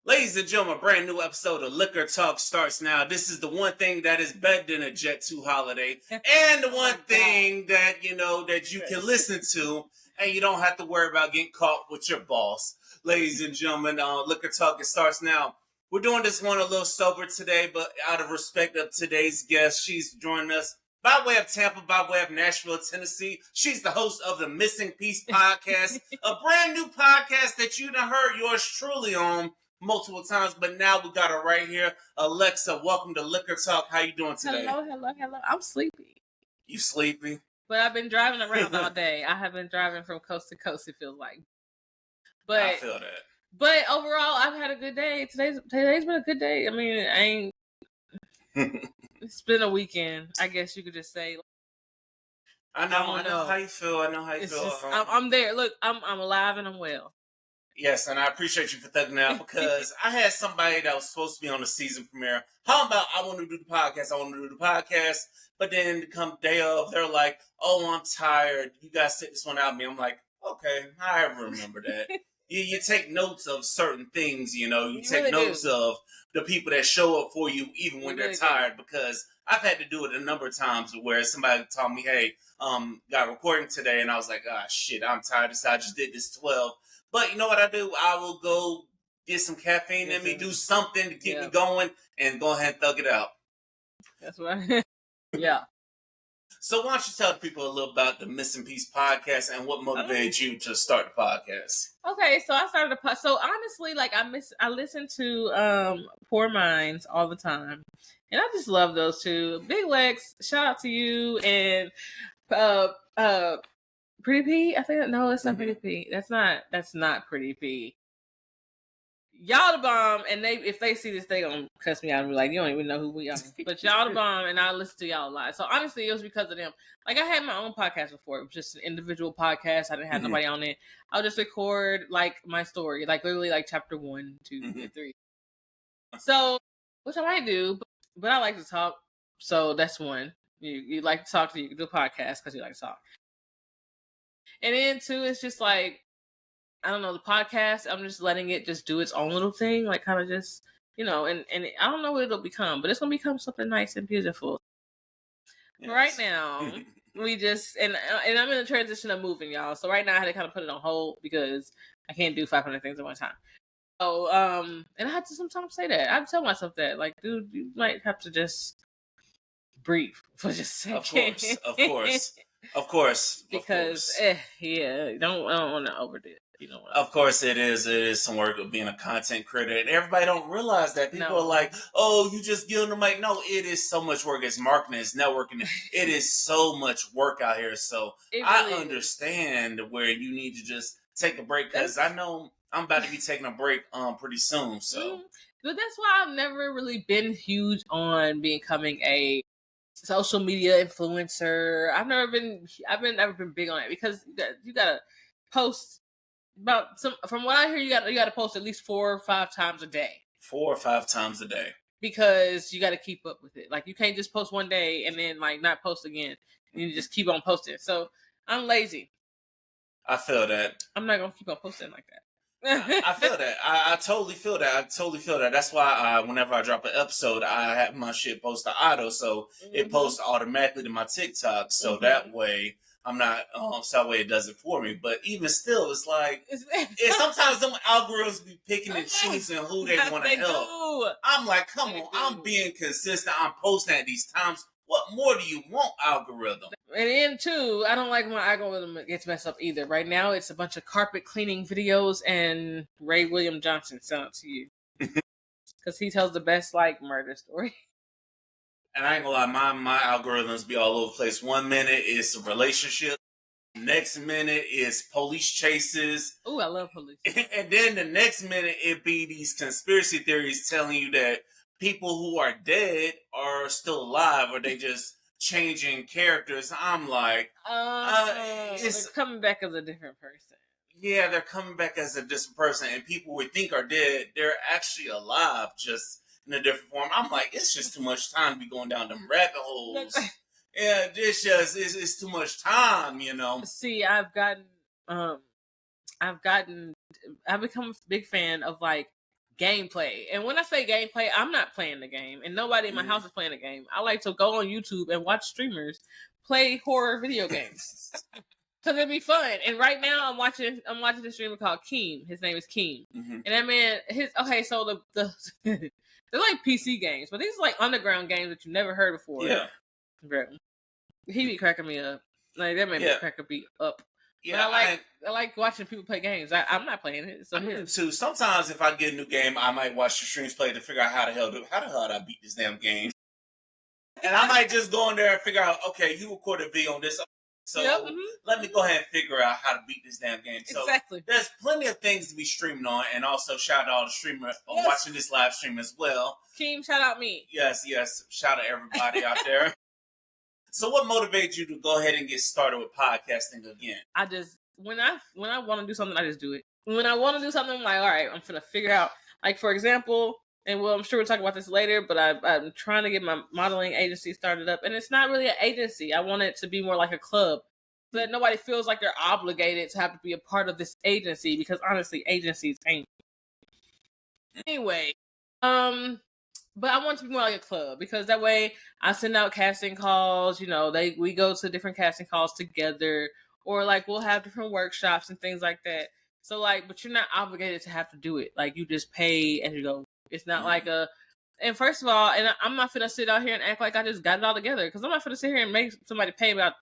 Ladies and gentlemen, a brand new episode of Liquor Talk starts now. This is the one thing that is better than a Jet 2 holiday. And the one thing that, that you can listen to and you don't have to worry about getting caught with your boss. Ladies and gentlemen, Liquor Talk, it starts now. We're doing this one a little sober today, but out of respect of today's guest, she's joining us by way of Tampa, by way of Nashville, Tennessee. She's the host of the Missing Piece podcast, a brand new podcast that you done heard yours truly on multiple times, but now we got her right here. Alexa, welcome to Liquor Talk. How you doing today? Hello. I'm sleepy. You sleepy? But I've been driving around all day. I have been driving from coast to coast, it feels like. But I feel that. But overall, I've had a good day. Today's been a good day. I mean, it's been a weekend, I guess you could just say. I know how you feel. I'm there. Look, I'm alive and I'm well. Yes, and I appreciate you for thugging out because I had somebody that was supposed to be on the season premiere. How about I want to do the podcast, but then come day of, they're like, "Oh, I'm tired. You guys sit this one out." Me, I'm like, "Okay, I remember that." You take notes of certain things, you take really notes of the people that show up for you even when they're tired. Because I've had to do it a number of times where somebody told me, "Hey, got recording today," and I was like, "Ah, shit, I'm tired. I just did this 12." But you know what I do? I will go get some caffeine in me, do something to keep me going, and go ahead and thug it out. That's right. Yeah. So why don't you tell the people a little about the Missing Piece podcast and what motivated you to start the podcast? Okay, so I started a podcast. So honestly, like I listen to Poor Minds all the time, and I just love those two. Big Lex, shout out to you, and Pretty P. I think no, that's not Pretty P. That's not Pretty P. Y'all the bomb, and if they see this, they gonna cuss me out and be like, "You don't even know who we are." But y'all the bomb, and I listen to y'all a lot. So honestly, it was because of them. Like I had my own podcast before. It was just an individual podcast. I didn't have nobody on it. I'll just record like my story, like literally like chapter 1, 2, 3. So, which I might do, but I like to talk. So that's one. You like to talk, so you can do a podcast because you like to talk. And then 2, it's just like, I don't know, the podcast, I'm just letting it just do its own little thing, like kind of just, and I don't know what it'll become, but it's going to become something nice and beautiful. Yes. Right now, we just, and I'm in the transition of moving, y'all. So right now I had to kind of put it on hold because I can't do 500 things at one time. So, and I had to sometimes say that. I tell myself that, like, dude, you might have to just breathe for just a second. Of course. Because, I don't want to overdo it. Of course it is some work of being a content creator, and everybody don't realize that. People are like, "Oh, you just give them mic." No, it is so much work. It's marketing, it's networking. It is so much work out here. So I understand where you need to just take a break, because I know I'm about to be taking a break pretty soon. So, but that's why I've never really been huge on becoming a social media influencer. I've never been big on it, because you gotta post from what I hear, you got to post at least 4 or 5 times a day. 4 or 5 times a day. Because you got to keep up with it. Like, you can't just post one day and then like not post again. You just keep on posting. So I'm lazy. I feel that. I'm not gonna keep on posting like that. I feel that. I totally feel that. That's why whenever I drop an episode, I have my shit posted auto, so it posts automatically to my TikTok. So that way I'm not, so that way it does it for me. But even still, it's like, sometimes them algorithms be picking and choosing who they want to help. I'm like, come on, I'm being consistent. I'm posting at these times. What more do you want, algorithm? And then 2, I don't like my algorithm gets messed up either. Right now, it's a bunch of carpet cleaning videos and Ray William Johnson sent to you. Because he tells the best, like, murder story. And I ain't gonna lie, my algorithms be all over the place. 1 minute is a relationship. Next minute is police chases. Oh, I love police. And then the next minute it be these conspiracy theories telling you that people who are dead are still alive, or they just changing characters. I'm like, they're coming back as a different person. Yeah, they're coming back as a different person, and people we think are dead, they're actually alive, just in a different form. I'm like, it's just too much time to be going down them rabbit holes. Yeah, it's too much time, See, I've become a big fan of like gameplay. And when I say gameplay, I'm not playing the game, and nobody in my house is playing the game. I like to go on YouTube and watch streamers play horror video games because it'd be fun. And right now, I'm watching a streamer called Keem. His name is Keem, and that man, so the they're like PC games, but these are like underground games that you never heard before. Yeah, bro, he be cracking me up. Like that man be cracking me up. Yeah, but I like watching people play games. I'm not playing it. So too. Sometimes if I get a new game, I might watch the streams play to figure out how the hell did I beat this damn game. And I might just go in there and figure out, okay, you recorded a video on this, so let me go ahead and figure out how to beat this damn game. So exactly. There's plenty of things to be streaming on, and also shout out all the streamers watching this live stream as well. Team, shout out me. Yes, shout out everybody out there. So what motivates you to go ahead and get started with podcasting again? I just when I want to do something, I just do it. When I want to do something, I'm like, all right, I'm gonna figure out. Like for example. And I'm sure we'll talk about this later, but I'm trying to get my modeling agency started up. And it's not really an agency. I want it to be more like a club so that nobody feels like they're obligated to have to be a part of this agency because honestly, agencies ain't. Anyway, but I want it to be more like a club because that way I send out casting calls, we go to different casting calls together or like we'll have different workshops and things like that. So like, but you're not obligated to have to do it. Like you just pay as you go. It's not like and first of all, and I'm not finna sit out here and act like I just got it all together because I'm not finna sit here and make somebody pay about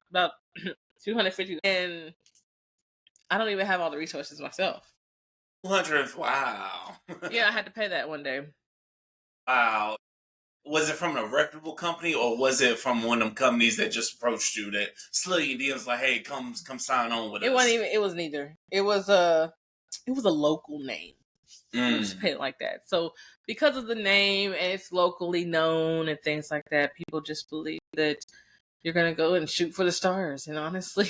$250 and I don't even have all the resources myself. 200, wow. Yeah, I had to pay that one day. Wow. Was it from a reputable company or was it from one of them companies that just approached you that slid your DMs like, hey, come sign on with us? It was neither. It was a local name. Just pay it like that. So because of the name and it's locally known and things like that, people just believe that you're gonna go and shoot for the stars. And honestly,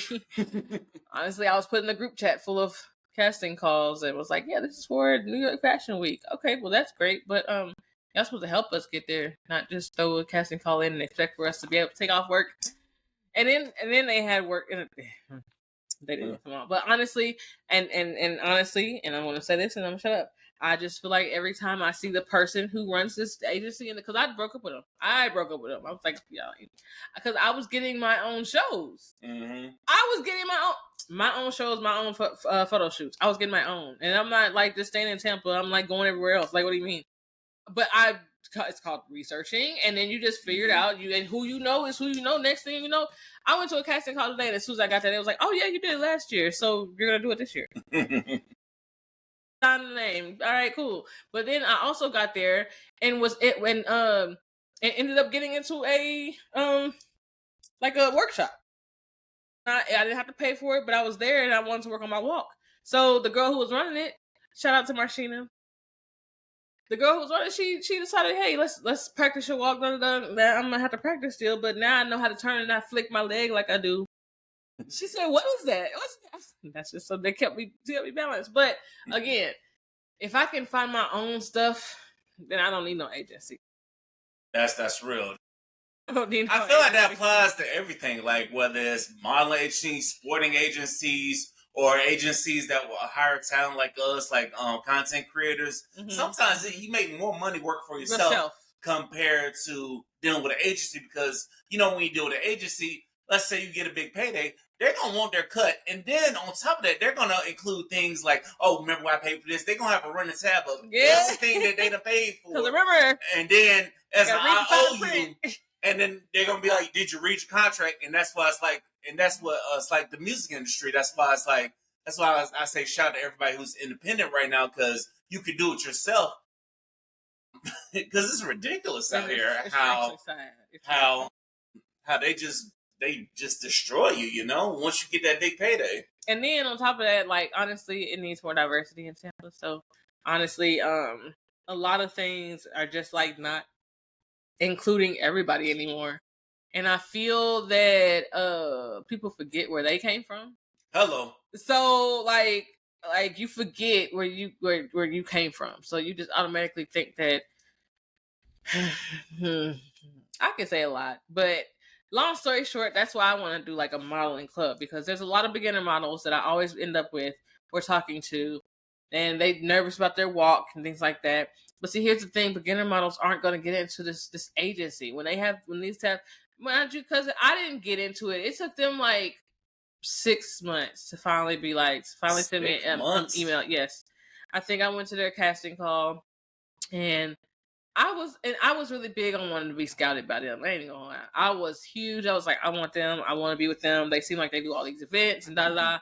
I was put in a group chat full of casting calls and was like, yeah, this is for New York Fashion Week. Okay, well that's great, but y'all supposed to help us get there, not just throw a casting call in and expect for us to be able to take off work. And then they had work in it. They didn't come out. But honestly, and honestly, and I want to say this and I'm gonna shut up. I just feel like every time I see the person who runs this agency, and because I broke up with him. I was like, yeah, because I was getting my own shows. Mm-hmm. I was getting my own shows, my own photo shoots. I was getting my own, and I'm not like just staying in Tampa. I'm like going everywhere else. Like, what do you mean? But it's called researching, and then you just figure it out. And who you know is who you know. Next thing you know, I went to a casting call today, and as soon as I got there, it was like, "Oh yeah, you did it last year, so you're gonna do it this year." Sign the name. All right, cool. But then I also got there and and ended up getting into a like a workshop. I didn't have to pay for it, but I was there and I wanted to work on my walk. So the girl who was running it, shout out to Marshina. The girl who was running it, she decided, hey, let's practice your walk. I'm gonna have to practice still, but now I know how to turn and not flick my leg like I do. She said, what is that? That's just something that kept me balanced. But again, if I can find my own stuff, then I don't need no agency. That's real. I don't need no I feel like that applies to everything, like whether it's modeling agencies, sporting agencies, or agencies that will hire talent like us, like content creators. Mm-hmm. Sometimes you make more money working for yourself compared to dealing with an agency because, when you deal with an agency, let's say you get a big payday, they're going to want their cut. And then on top of that, they're going to include things like, oh, remember when I paid for this? They're going to have a running tab of everything that they done paid for. Remember. And then as I owe you, and then they're going to be like, did you read your contract? And that's why it's like, and that's what it's like the music industry. That's why it's like, that's why I say shout out to everybody who's independent right now because you could do it yourself. Because it's ridiculous out here how they just destroy you, once you get that big payday. And then on top of that, like honestly, it needs more diversity in Tampa. So honestly, a lot of things are just like not including everybody anymore. And I feel that people forget where they came from. Hello. So like you forget where you came from. So you just automatically think that I can say a lot, but long story short, that's why I want to do like a modeling club because there's a lot of beginner models that I always end up with or talking to and they nervous about their walk and things like that. But see, here's the thing: beginner models aren't going to get into this agency when these have, mind you, because I didn't get into it. It took them like 6 months to finally send me an email. Yes, I think I went to their casting call, and I was really big on wanting to be scouted by them. I ain't gonna lie. I was huge. I was like, I want them. I want to be with them. They seem like they do all these events and da da da.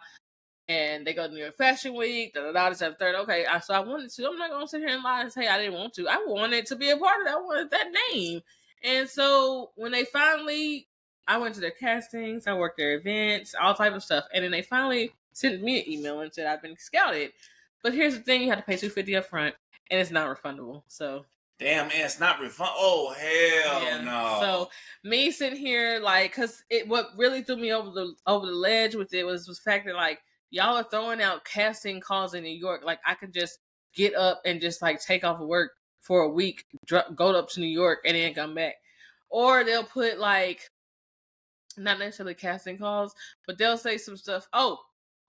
And they go to New York Fashion Week, da da da, this and third. Okay, so I wanted to. I'm not gonna sit here and lie and say I didn't want to. I wanted to be a part of that. I wanted that name. And so when they finally, I went to their castings, I worked their events, all type of stuff, and then they finally sent me an email and said I've been scouted. But here's the thing: you have to pay $250 up front, and it's not refundable. So. Damn, and it's not refund. Oh hell no! So me sitting here like, cause what really threw me over the ledge with it was the fact that like y'all are throwing out casting calls in New York. Like I could just get up and just like take off of work for a week, go up to New York, and then come back. Or they'll put like not necessarily casting calls, but they'll say some stuff. Oh,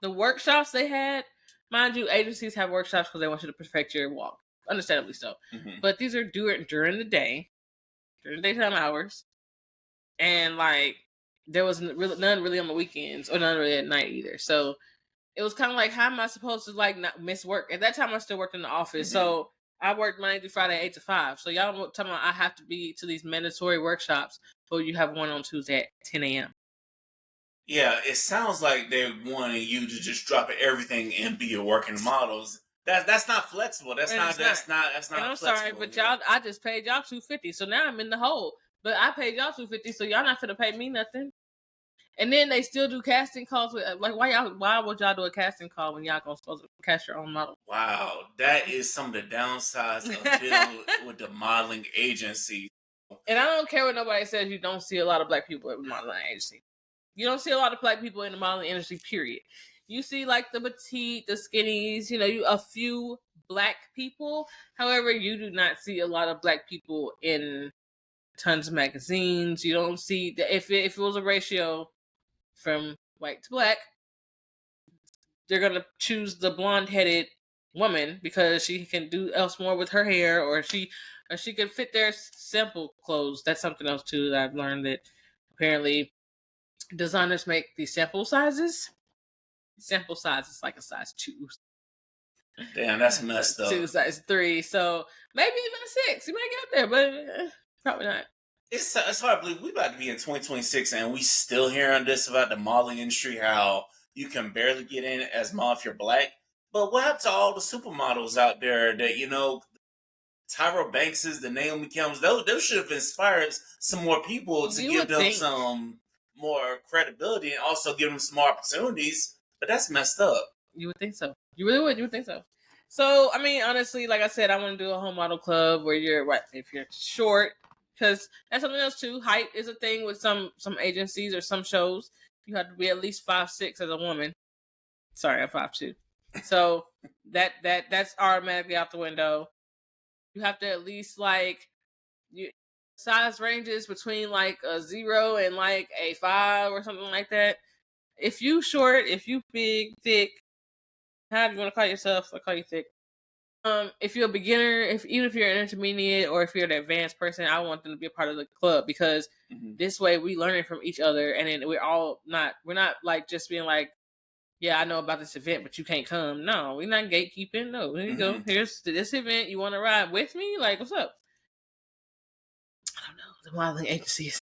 the workshops they had, mind you, agencies have workshops because they want you to perfect your walk. Understandably so. Mm-hmm. But these are during the day, during daytime hours, and like there was none really on the weekends or none really at night either. So it was kind of like, how am I supposed to like not miss work? At that time, I still worked in the office, mm-hmm. So I worked Monday through Friday 8 to 5. So y'all talking about I have to be to these mandatory workshops, but you have one on Tuesday at 10 a.m. Yeah, it sounds like they're wanting you to just drop everything and be your working models. That's not flexible. That's not. And I'm flexible, sorry, but y'all, I just paid y'all $250, so now I'm in the hole. But I paid y'all $250, so y'all not finna pay me nothing. And then they still do casting calls with like why would y'all do a casting call when y'all gonna supposed to cast your own model? Wow, that is some of the downsides of dealing with the modeling agency. And I don't care what nobody says. You don't see a lot of black people in the modeling agency. You don't see a lot of black people in the modeling industry, period. You see like the petite, the skinnies, a few black people. However, you do not see a lot of black people in tons of magazines. You don't see if it was a ratio from white to black, they're gonna choose the blonde-headed woman because she can do else more with her hair, or she can fit their sample clothes. That's something else too that I've learned, that apparently designers make these sample sizes. Sample size is like a size 2. Damn, that's messed up. 2, size 3. So maybe even a 6. You might get up there, but probably not. It's hard to believe we about to be in 2026 and we still hearing this about the modeling industry, how you can barely get in as model if you're black. But what happened to all the supermodels out there that, Tyra Bankses, the Naomi Campbells, those should have inspired some more people to give them some more credibility and also give them some more opportunities. But that's messed up. You would think so. You really would. You would think so. So, I mean, honestly, like I said, I want to do a home model club where you're if you're short, because that's something else too. Height is a thing with some agencies or some shows. You have to be at least 5'6" as a woman. Sorry, I'm 5'2". So that's automatically out the window. You have to at least size ranges between like a 0 and like a 5 or something like that. If you short, if you big, thick, how do you want to call yourself? I call you thick. If you're a beginner, even if you're an intermediate or if you're an advanced person, I want them to be a part of the club, because this way we learning from each other, and then we're not like just being like, yeah, I know about this event, but you can't come. No, we're not gatekeeping. No, here you go. Here's this event. You want to ride with me? Like, what's up? I don't know. The modeling agencies.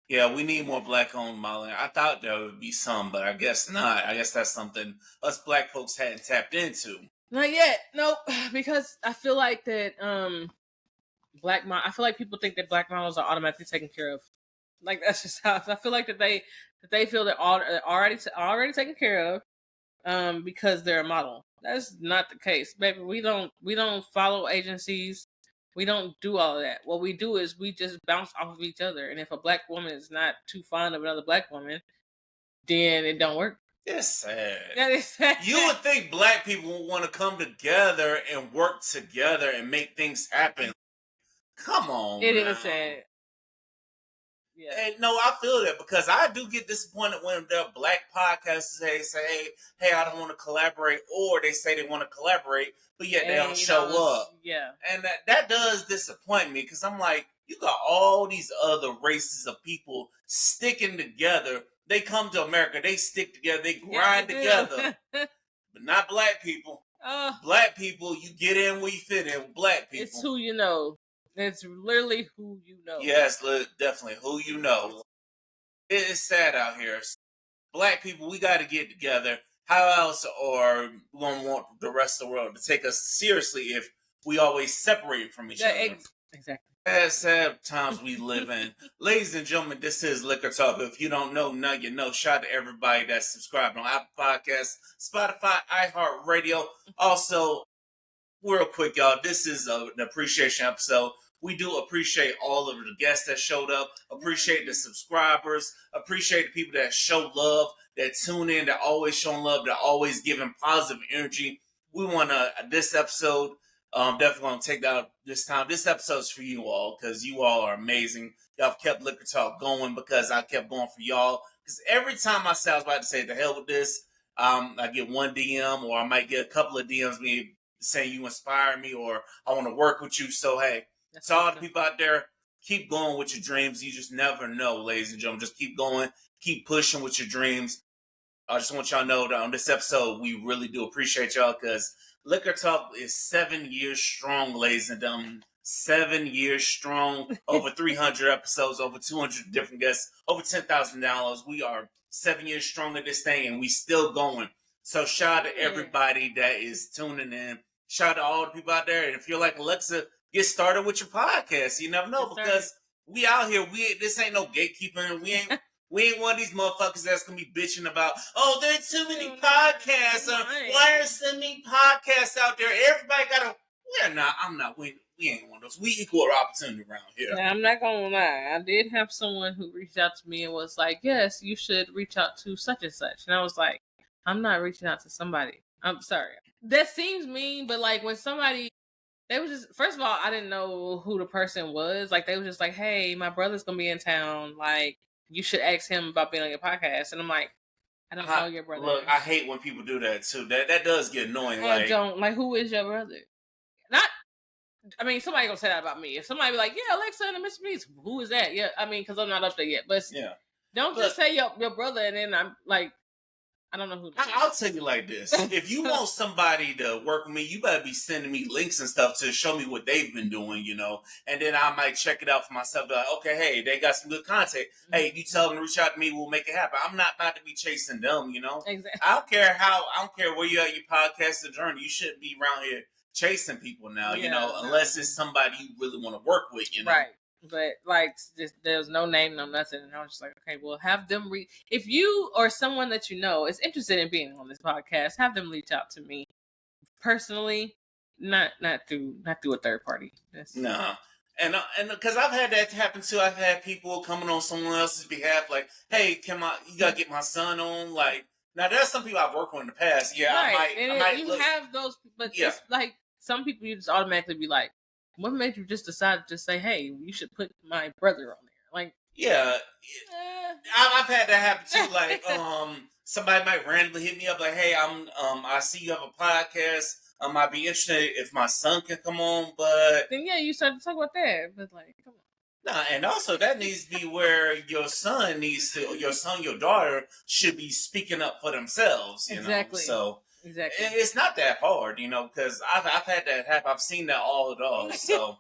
Yeah, we need more black-owned modeling. I thought there would be some, but I guess not. I guess that's something us black folks hadn't tapped into. Not yet. Nope. Because I feel like that I feel like people think that black models are automatically taken care of. Like, that's just how I feel like that they feel they're already taken care of because they're a model. That's not the case, baby. We don't follow agencies. We don't do all of that. What we do is we just bounce off of each other. And if a black woman is not too fond of another black woman, then it don't work. It's sad. That is sad. You would think black people would want to come together and work together and make things happen. Come on. It is sad. Yeah. Hey, no, I feel that because I do get disappointed when there are black podcasters say, hey, I don't want to collaborate, or they say they want to collaborate, but yet they don't show up. Yeah. And that does disappoint me because I'm like, you got all these other races of people sticking together. They come to America, they stick together, they grind together, but not black people. Black people, you get in where you fit in. Black people, it's who you know. It's literally who you know. Yes, definitely who you know. It's sad out here. Black people, we got to get together. How else are we going to want the rest of the world to take us seriously if we always separate from each other? Exactly. Sad times we live in. Ladies and gentlemen, this is Liquor Talk. If you don't know, now you know. Shout out to everybody that's subscribed on Apple Podcasts, Spotify, iHeartRadio. Also, real quick, y'all, this is an appreciation episode. We do appreciate all of the guests that showed up, appreciate the subscribers, appreciate the people that show love, that tune in, that always showing love, that always giving positive energy. We want to, this episode, definitely want to take that this time. This episode's for you all because you all are amazing. Y'all kept Liquor Talk going because I kept going for y'all. Because every time I say I was about to say the hell with this, I get one DM or I might get a couple of DMs me saying you inspire me or I want to work with you. So, hey, to all the people out there, keep going with your dreams. You just never know, ladies and gentlemen. Just keep going. Keep pushing with your dreams. I just want y'all to know that on this episode, we really do appreciate y'all because Liquor Talk is 7 years strong, ladies and gentlemen. 7 years strong, over 300 episodes, over 200 different guests, over $10,000. We are 7 years strong at this thing and we still going. So shout out to everybody that is tuning in. Shout out to all the people out there. And if you're like Alexa, get started with your podcast. You never know because we out here. This ain't no gatekeeping. We ain't one of these motherfuckers that's gonna be bitching about. Oh, there's too many podcasts. Why are so many podcasts out there? Everybody got a. We're not. I'm not. We ain't one of those. We equal opportunity around here. Now, I'm not gonna lie. I did have someone who reached out to me and was like, "Yes, you should reach out to such and such," and I was like, "I'm not reaching out to somebody. I'm sorry. That seems mean, but like when somebody." They was just, first of all, I didn't know who the person was. Like, they was just like, hey, my brother's going to be in town. Like, you should ask him about being on your podcast. And I'm like, I don't know your brother. Look, I hate when people do that, too. That does get annoying. Who is your brother? Somebody going to say that about me. If somebody be like, yeah, Alexa and the Mr. Beast, who is that? Yeah, because I'm not up there yet. But don't just say your brother and then I'm like, I don't know who. I'll tell you like this. If you want somebody to work with me, you better be sending me links and stuff to show me what they've been doing, and then I might check it out for myself. Like, okay, hey, they got some good content. Mm-hmm. Hey, you tell them to reach out to me, we'll make it happen. I'm not about to be chasing them, Exactly. I don't care where you're at your podcasting journey. You shouldn't be around here chasing people now, unless it's somebody you really want to work with, Right. But like, there's no name, no nothing, and I was just like, okay, well, have them if you or someone that you know is interested in being on this podcast, have them reach out to me personally, not through a third party. No, and because I've had that happen too. I've had people coming on someone else's behalf, like, hey, you gotta get my son on, like. Now there's some people I've worked with in the past. Yeah, right. I might have those, but it's like some people you just automatically be like. What made you just decide to say, "Hey, you should put my brother on there"? Like, I've had that happen too. Like, somebody might randomly hit me up, like, "Hey, I see you have a podcast. I'd be interested if my son can come on." But then, you start to talk about that. But like, come on. Nah, and also that needs to be where your your daughter should be speaking up for themselves. Exactly. So. Exactly. It's not that hard, because I've had that happen. I've seen that all at all. So,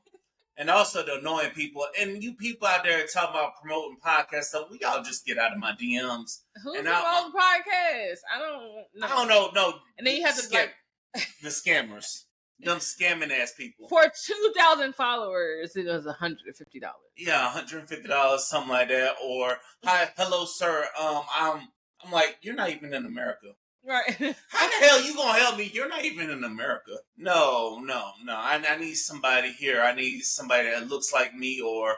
and also the annoying people and you people out there talking about promoting podcasts. So we all just get out of my DMs. Who's promoting podcasts? I don't know. No. And then you have to the scammers, them scamming ass people. For 2,000 followers, it was $150. Yeah, $150, something like that. Or hello, sir. I'm like, you're not even in America. Right. How the hell you gonna help me? You're not even in America. No. I need somebody here. I need somebody that looks like me or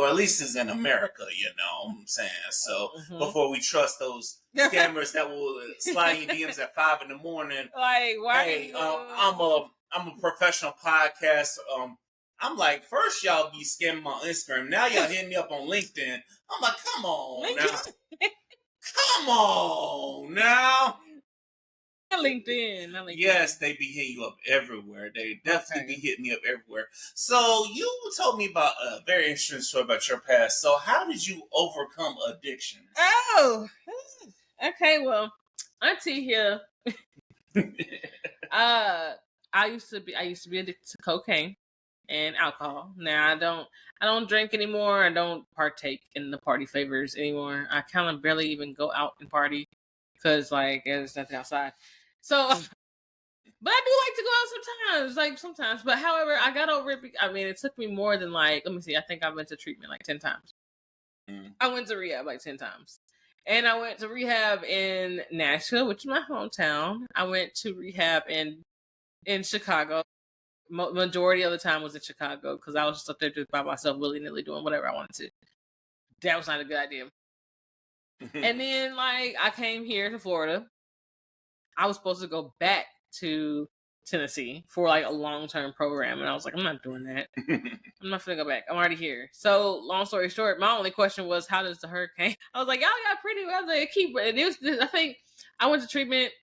at least is in America, what I'm saying. So before we trust those scammers that will slide your DMs at 5 a.m. Like, why? Hey, I'm a professional podcast. I'm like, first y'all be scamming my Instagram. Now y'all hitting me up on LinkedIn. I'm like, come on now. Come on now. LinkedIn. Yes, they be hitting you up everywhere. They definitely be hitting me up everywhere. So you told me about a very interesting story about your past. So how did you overcome addictions? Oh, okay. Well, Auntie here. I used to be addicted to cocaine and alcohol. Now I don't drink anymore. I don't partake in the party favors anymore. I kind of barely even go out and party because like there's nothing outside. So, but I do like to go out sometimes. But however, I got over it. I mean, it took me more than like, let me see. I think I went to treatment like 10 times. I went to rehab like 10 times. And I went to rehab in Nashville, which is my hometown. I went to rehab in Chicago. Majority of the time was in Chicago because I was just up there just by myself, willy nilly doing whatever I wanted to. That was not a good idea. And then like I came here to Florida. I was supposed to go back to Tennessee for like a long-term program, and I was like, I'm not doing that. I'm not gonna go back. I'm already here. So long story short, my only question was, how does the hurricane? I was like, y'all got pretty weather. I think I went to treatment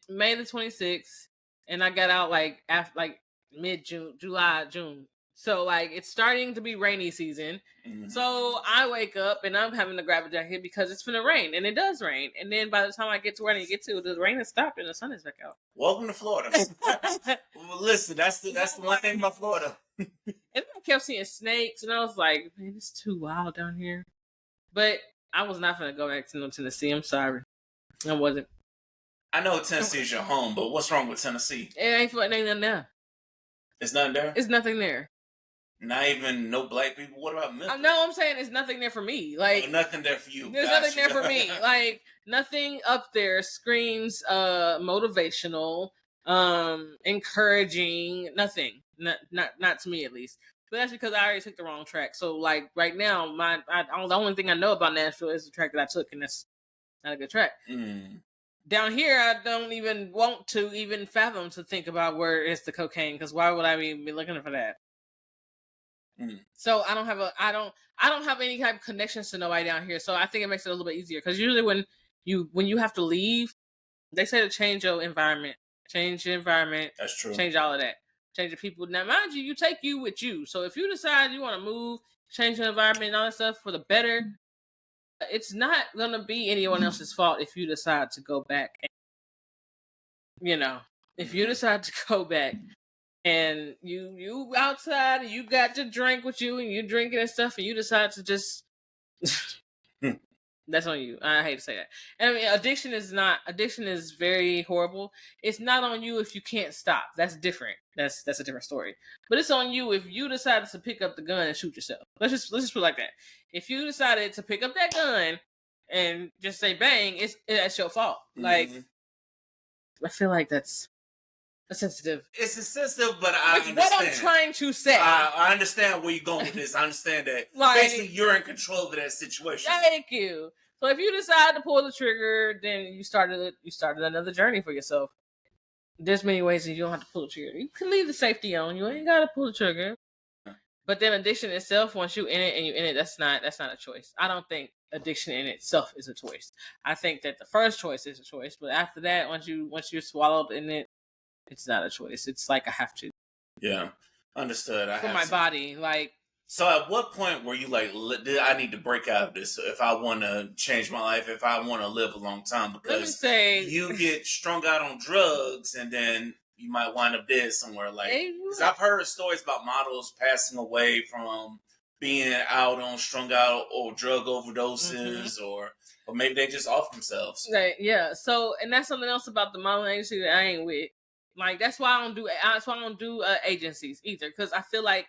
May the 26th, and I got out like after like mid-June, June. So like it's starting to be rainy season. So I wake up and I'm having to grab a jacket because it's gonna rain, and it does rain. And then by the time I get to where I need to get to, the rain has stopped and the sun is back out. Welcome to Florida. Well, listen, that's the one thing about Florida. And I kept seeing snakes, and I was like, man, it's too wild down here. But I was not gonna go back to Tennessee. I'm sorry, I wasn't. I know Tennessee is your home, but what's wrong with Tennessee? It ain't nothing there. It's nothing there? It's nothing there. Not even no black people? What about Memphis? No, I'm saying it's nothing there for me. Like nothing there for you. There's nothing there for me. Like nothing up there screams motivational, encouraging, nothing. Not to me at least. But that's because I already took the wrong track. So like right now, the only thing I know about Nashville is the track that I took, and that's not a good track. Down here, I don't even want to even fathom to think about where is the cocaine, because why would I even be looking for that? So I don't have any type of connections to nobody down here. So I think it makes it a little bit easier, because usually when you have to leave, they say to change your environment. Change your environment. That's true. Change all of that. Change the people. Now, mind you, you take you with you. So if you decide you want to move, change your environment and all that stuff for the better, it's not going to be anyone else's fault if you decide to go back. If you decide to go back and you outside and you got your drink with you and you drinking and stuff and you decide to just that's on you. I hate to say that. And I mean, addiction is very horrible. It's not on you if you can't stop. That's different. That's a different story. But it's on you if you decided to pick up the gun and shoot yourself. Let's just put it like that. If you decided to pick up that gun and just say bang, that's your fault. Like I feel like that's sensitive. It's sensitive, but I understand. What I'm trying to say. I understand where you're going with this. I understand that. Basically, you're in control of that situation. Thank you. So if you decide to pull the trigger, then you started another journey for yourself. There's many ways that you don't have to pull the trigger. You can leave the safety on. You ain't got to pull the trigger. But then addiction itself, once you in it, that's not a choice. I don't think addiction in itself is a choice. I think that the first choice is a choice, but after that, once you're swallowed in it, it's not a choice. It's like I have to. Yeah, understood. For my body, like. So at what point were you like, I need to break out of this if I want to change my life, if I want to live a long time? Because you get strung out on drugs and then you might wind up dead somewhere. Like, because I've heard stories about models passing away from being out on strung out or drug overdoses or maybe they just off themselves. Right, yeah. So, and that's something else about the modeling agency that I ain't with. Like, that's why I don't do agencies either, because I feel like,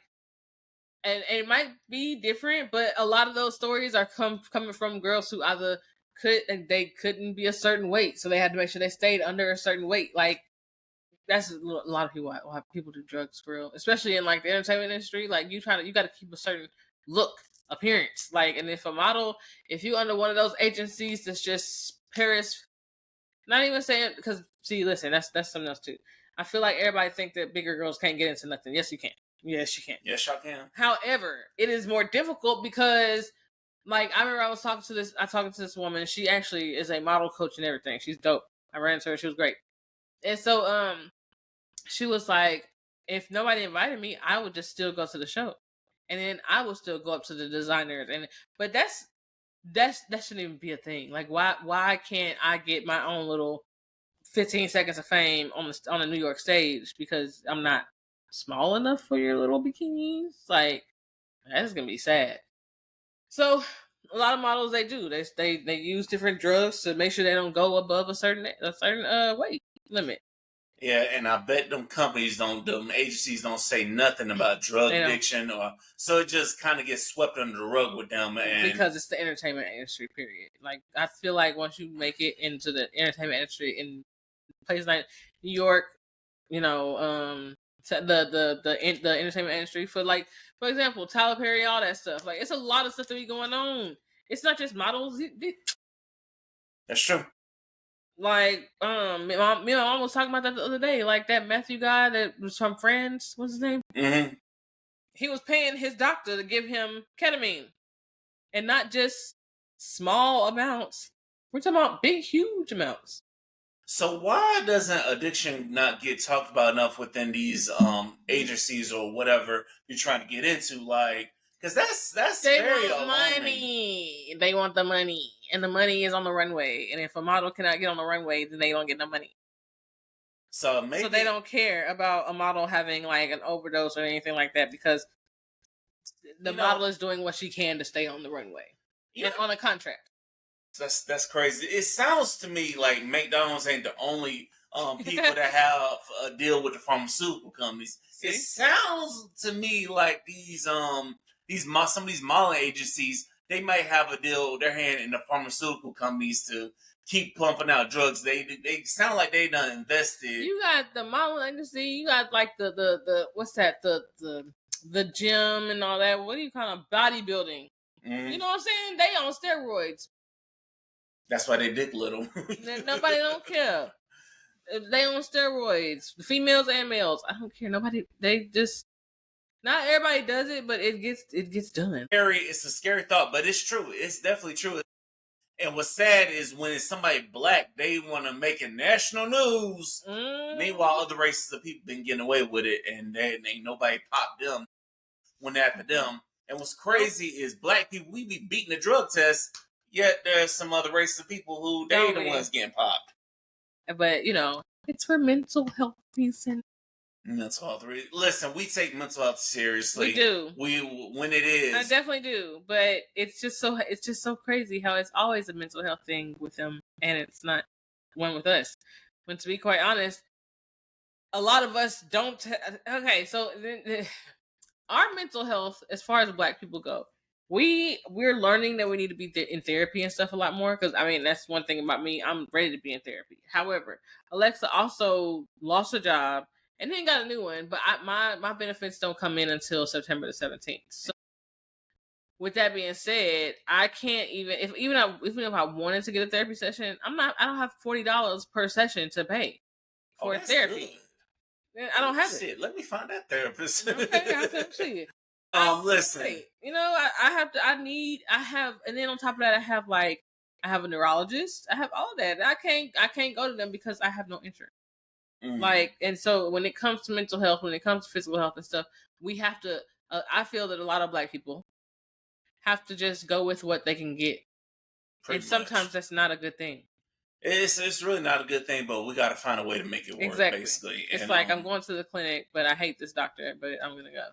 and it might be different, but a lot of those stories are coming from girls who either couldn't be a certain weight, so they had to make sure they stayed under a certain weight. Like, that's a lot of people. Why people do drugs for real, especially in like the entertainment industry. Like, you got to keep a certain look, appearance. Like, and if you under one of those agencies that's just Paris, not even saying, because see, listen, that's something else too. I feel like everybody think that bigger girls can't get into nothing. Yes, you can. Yes, you can. Yes, y'all can. However, it is more difficult because, like, I remember I talking to this woman. She actually is a model coach and everything. She's dope. I ran into her. She was great. And so, she was like, if nobody invited me, I would just still go to the show, and then I would still go up to the designers. But that shouldn't even be a thing. Like, why can't I get my own little 15 seconds of fame on a New York stage because I'm not small enough for your little bikinis? Like, that's gonna be sad. So a lot of models, they do they use different drugs to make sure they don't go above a certain weight limit. Yeah, and I bet them agencies don't say nothing about drug addiction, or so it just kind of gets swept under the rug with them. And because it's the entertainment industry, period. Like, I feel like once you make it into the entertainment industry in places like New York, you know, the entertainment industry, for example, Tyler Perry, all that stuff. Like, it's a lot of stuff that be going on. It's not just models. That's true. Like, me and my mom was talking about that the other day. Like, that Matthew guy that was from Friends. What's his name? Mm-hmm. He was paying his doctor to give him ketamine, and not just small amounts. We're talking about big, huge amounts. So why doesn't addiction not get talked about enough within these agencies or whatever you're trying to get into? Like, because that's they very want alarming. money. They want the money, and the money is on the runway. And if a model cannot get on the runway, then they don't get no money. So maybe they don't care about a model having like an overdose or anything like that, because the model is doing what she can to stay on the runway and on a contract. That's crazy. It sounds to me like McDonald's ain't the only people that have a deal with the pharmaceutical companies. See? It sounds to me like some of these modeling agencies, they might have a deal with their hand in the pharmaceutical companies to keep pumping out drugs. They sound like they done invested. You got the modeling agency. You got like the what's that, the gym and all that. What do you call it? Bodybuilding. Mm-hmm. You know what I'm saying? They on steroids. That's why they dick little. Nobody don't care. They on steroids, females and males. I don't care. Nobody. They just. Not everybody does it, but it gets done. It's a scary thought, but it's true. It's definitely true. And what's sad is when it's somebody black, they want to make it national news. Meanwhile, other races of people been getting away with it, and ain't nobody popped them when they're after them. And what's crazy is black people, we be beating the drug test, yet there's some other races of people who they ain't the ones getting popped. But it's for mental health reasons. Mental health. Listen, we take mental health seriously. We do. When it is, I definitely do. But it's just so crazy how it's always a mental health thing with them, and it's not one with us. When, to be quite honest, a lot of us don't. Okay, so our mental health, as far as black people go, we're learning that we need to be in therapy and stuff a lot more, because I mean, that's one thing about me. I'm ready to be in therapy. However, Alexa also lost a job and then got a new one, but my benefits don't come in until September the 17th. So with that being said, I can't even if I wanted to get a therapy session, I don't have $40 per session to pay for therapy. Good. I don't have it. Let me find that therapist. Okay, I'll come see you. Listen. I have, and then on top of that, I have a neurologist. I have all of that. I can't go to them because I have no insurance. Like, and so when it comes to mental health, when it comes to physical health and stuff, we have to. I feel that a lot of black people have to just go with what they can get, and sometimes that's not a good thing. It's really not a good thing, but we got to find a way to make it work. Exactly. Basically, it's like I'm going to the clinic, but I hate this doctor, but I'm gonna go.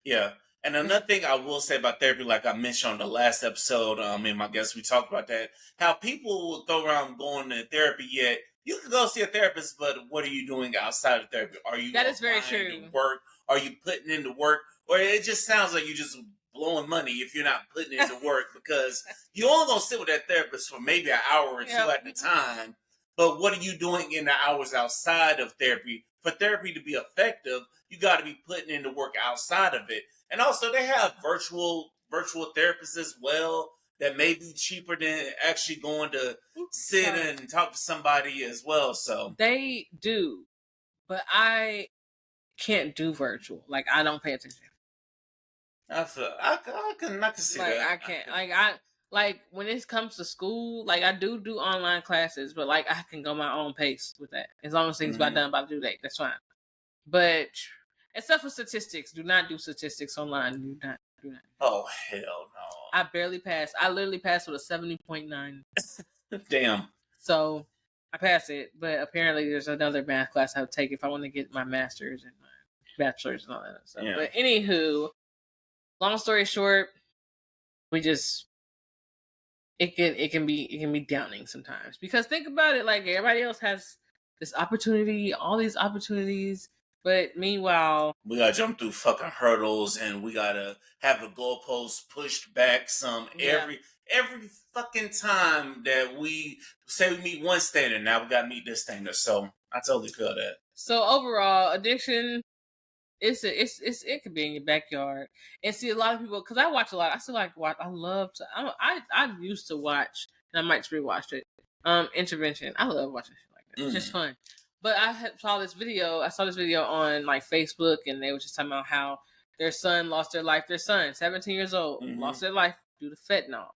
Yeah. And another thing I will say about therapy, like I mentioned on the last episode, me and my guests, we talked about that, how people will go around going to therapy, yet you can go see a therapist, but what are you doing outside of therapy? Are you that is very true. Work? Are you putting into work? Or it just sounds like you just blowing money if you're not putting into work, because you only gonna sit with that therapist for maybe an hour or two at the time. But what are you doing in the hours outside of therapy? For therapy to be effective, you got to be putting into work outside of it. And also, they have virtual therapists as well that may be cheaper than actually going to sit and talk to somebody as well. So they do, but I can't do virtual. Like, I don't pay attention. I can see Like, that. I can't. Like when it comes to school, like I do online classes, but like I can go my own pace with that. As long as things got done by the due date, that's fine. But except for statistics, do not do statistics online. Do not. Oh hell no! I barely passed. I literally passed with a 70.9. Damn. So I passed it, but apparently there's another math class I would take if I want to get my master's and my bachelor's and all that stuff. Yeah. But anywho, long story short, we just it can be downing sometimes, because think about it, like everybody else has this opportunity, all these opportunities, but meanwhile we gotta jump through fucking hurdles, and we gotta have the goalposts pushed back some every fucking time that we say we meet one standard. Now we gotta meet this standard. So I totally feel that. So overall, addiction, it could be in your backyard. And see, a lot of people, because I watch a lot. I still like watch. I used to watch, and I might rewatch it. Intervention. I love watching shit like that. It's just fun. But I saw this video on like Facebook, and they were just talking about how their son lost their life. Their son, 17 years old, lost their life due to fentanyl.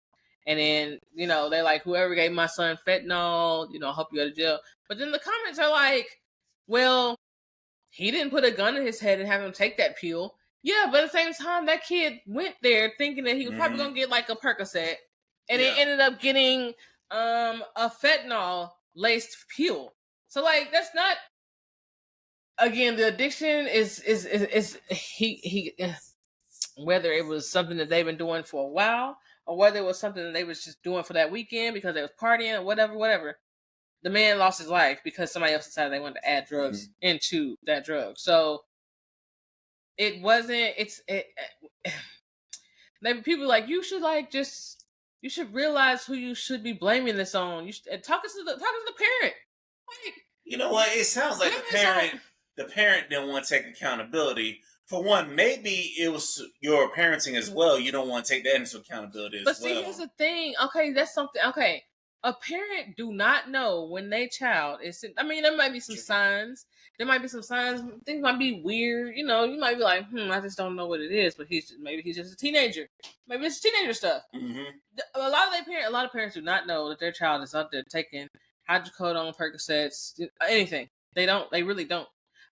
And then, they're like, whoever gave my son fentanyl, I hope you go to jail. But then the comments are like, well, he didn't put a gun in his head and have him take that pill. Yeah, but at the same time, that kid went there thinking that he was probably going to get like a Percocet. And it ended up getting a fentanyl laced pill. So like, that's not, again, the addiction is whether it was something that they've been doing for a while, or whether it was something that they was just doing for that weekend because they was partying or whatever. The man lost his life because somebody else decided they wanted to add drugs into that drug. So it wasn't. Maybe people like, you should realize who you should be blaming this on. You should talk to the parent. Like, you know what? It sounds like the parent didn't want to take accountability. For one, maybe it was your parenting as well. You don't want to take that into accountability as well. But see, here's the thing. Okay, that's something. Okay, a parent do not know when their child is. I mean, there might be some signs. There might be some signs. Things might be weird. You might be like, I just don't know what it is. But maybe he's just a teenager. Maybe it's teenager stuff. Mm-hmm. A lot of parents do not know that their child is out there taking hydrocodone, Percocets, anything. They don't. They really don't.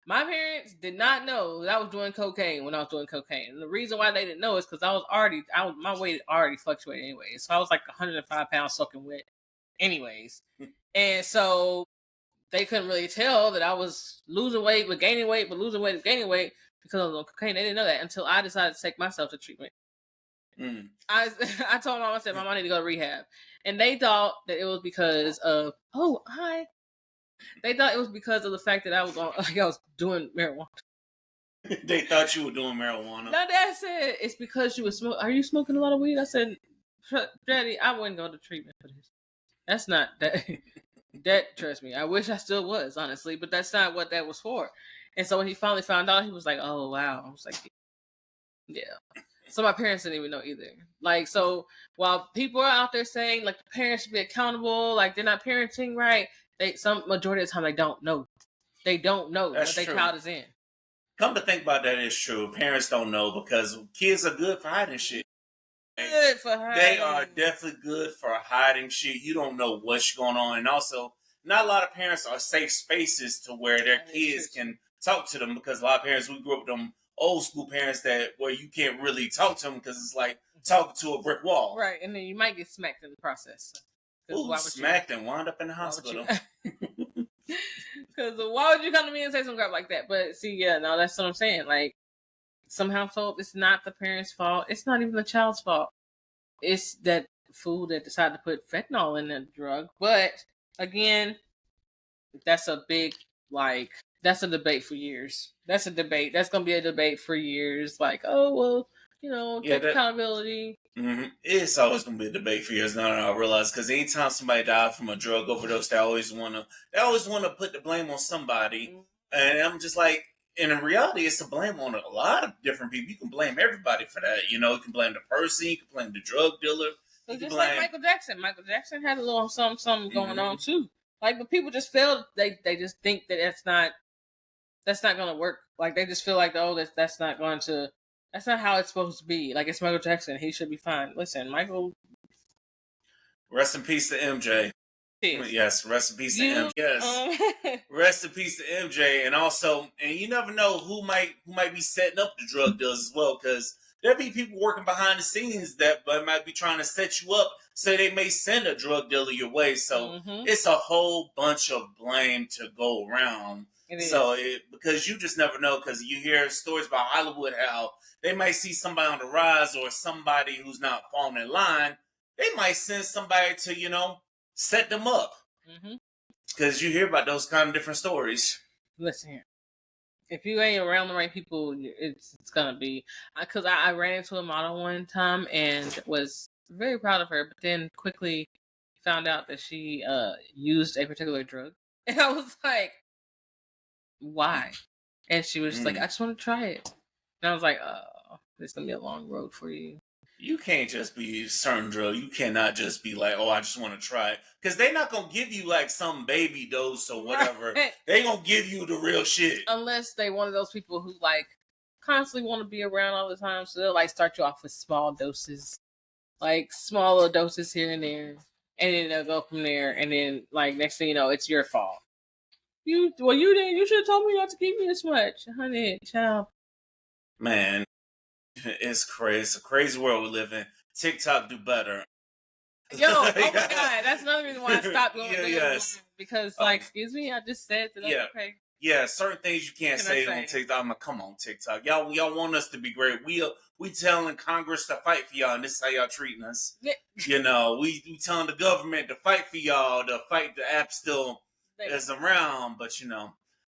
My parents did not know that I was doing cocaine when I was doing cocaine. And the reason why they didn't know is because my weight already fluctuated anyway. So I was like 105 pounds soaking wet anyways. And so they couldn't really tell that I was losing weight but gaining weight, but losing weight but gaining weight because I was on cocaine. They didn't know that until I decided to take myself to treatment. I told Mom, I said, Mom, I need to go to rehab. And they thought that it was because of, they thought it was because of the fact that I was doing marijuana. They thought you were doing marijuana. No, Dad said, it's because you were smoking. Are you smoking a lot of weed? I said, Daddy, I wouldn't go to treatment for this. That's not that. That, trust me, I wish I still was, honestly, but that's not what that was for. And so when he finally found out, he was like, oh, wow. I was like, yeah. So my parents didn't even know either. Like, so while people are out there saying, like, the parents should be accountable, like, they're not parenting right, some majority of the time they don't know. They don't know what their child is in. Come to think about that, it's true. Parents don't know because kids are good for hiding shit. Good for hiding. They are definitely good for hiding shit. You don't know what's going on. And also, not a lot of parents are safe spaces to where their kids can talk to them, because a lot of parents, we grew up with them old school parents where you can't really talk to them because it's like talking to a brick wall. Right, and then you might get smacked in the process. Ooh, smacked and wound up in the hospital. Because why would you come to me and say some crap like that? But see, yeah, no, that's what I'm saying. Like, some household, it's not the parents' fault. It's not even the child's fault. It's that fool that decided to put fentanyl in the drug. But again, that's a big, that's a debate for years. That's a debate. That's going to be a debate for years. Like, oh, well, take accountability. Mm-hmm. It's always going to be a debate for years now, I realize, because anytime somebody dies from a drug overdose, they always want to put the blame on somebody. Mm-hmm. And I'm just like, and in reality, it's to blame on a lot of different people. You can blame everybody for that. You can blame the person, you can blame the drug dealer. So just like Michael Jackson. Michael Jackson had a little something going on too. Like, but people just fail. They just think that that's not gonna work. Like they just feel like, oh, that's not going to. That's not how it's supposed to be. Like it's Michael Jackson. He should be fine. Listen, Michael. Rest in peace to MJ. Is. Yes, rest in peace to You. MJ. Yes, rest in peace to MJ. And also, and you never know who might be setting up the drug deals as well, because there be people working behind the scenes that might be trying to set you up, so they may send a drug dealer your way. So it's a whole bunch of blame to go around. Because you just never know, because you hear stories about Hollywood how they might see somebody on the rise or somebody who's not falling in line. They might send somebody to, set them up. Because you hear about those kind of different stories. Listen here. If you ain't around the right people, it's gonna be. Because I ran into a model one time and was very proud of her, but then quickly found out that she used a particular drug. And I was like, why? And she was just like, I just want to try it. And I was like, oh, it's gonna be a long road for you. You can't just be certain drug. You cannot just be like, oh, I just want to try it. Because they're not going to give you like some baby dose or whatever. They going to give you the real shit. Unless they one of those people who like constantly want to be around all the time. So they'll like start you off with small doses. Like smaller doses here and there. And then they'll go from there. And then like next thing you know, it's your fault. You didn't. You should have told me not to give me this much. Honey, child. Man. It's crazy. It's a crazy world we live in. TikTok do better. Yo, oh my God. That's another reason why I stopped going to because, excuse me, I just said that. Okay. Yeah, certain things you can't say on TikTok. I'm like, come on, TikTok. Y'all want us to be great. We telling Congress to fight for y'all, and this is how y'all treating us. We telling the government to fight for y'all, to fight the app still is around, but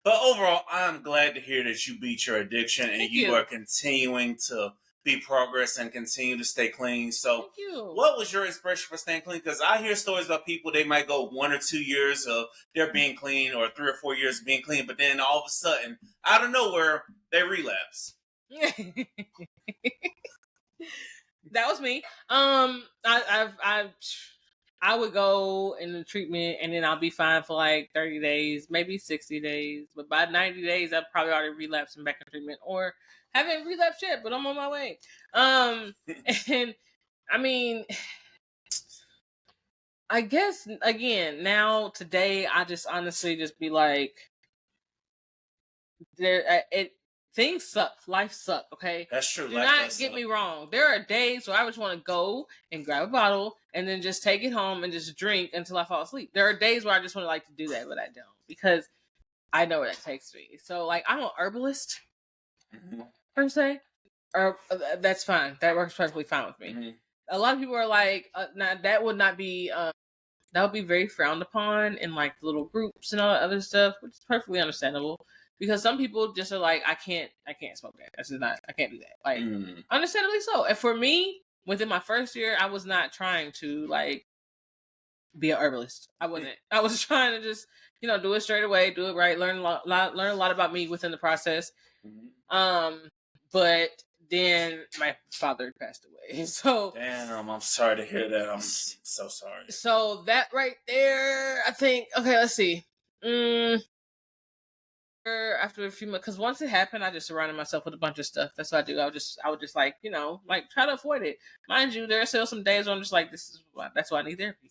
But overall, I'm glad to hear that you beat your addiction and you are continuing to be progress and continue to stay clean. So, what was your inspiration for staying clean? Because I hear stories about people, they might go 1 or 2 years of their being clean or 3 or 4 years of being clean, but then all of a sudden, out of nowhere, they relapse. That was me. I would go in the treatment and then I'll be fine for like 30 days, maybe 60 days. But by 90 days, I've probably already relapsed and back in treatment or haven't relapsed yet, but I'm on my way. And I mean, I guess, again, now, today, I just honestly just be like, things suck. Life suck, okay? That's true. Do not get me wrong. There are days where I just want to go and grab a bottle and then just take it home and just drink until I fall asleep. There are days where I just want to like to do that, but I don't because I know where that takes me. So like I'm an herbalist per se. That's fine. That works perfectly fine with me. A lot of people are like, now that would not be that would be very frowned upon in like little groups and all that other stuff, which is perfectly understandable. Because some people just are like, I can't smoke that. That's just not, I can't do that. Like, understandably so. And for me, within my first year, I was not trying to like be an herbalist. I wasn't. I was trying to just, do it straight away, do it right, learn a lot about me within the process. But then my father passed away. So damn, I'm sorry to hear that. I'm so sorry. So that right there, I think. Okay, let's see. After a few months, because once it happened, I just surrounded myself with a bunch of stuff. That's what I do. I would just like, try to avoid it. Mind you, there are still some days where I'm just like, that's why I need therapy.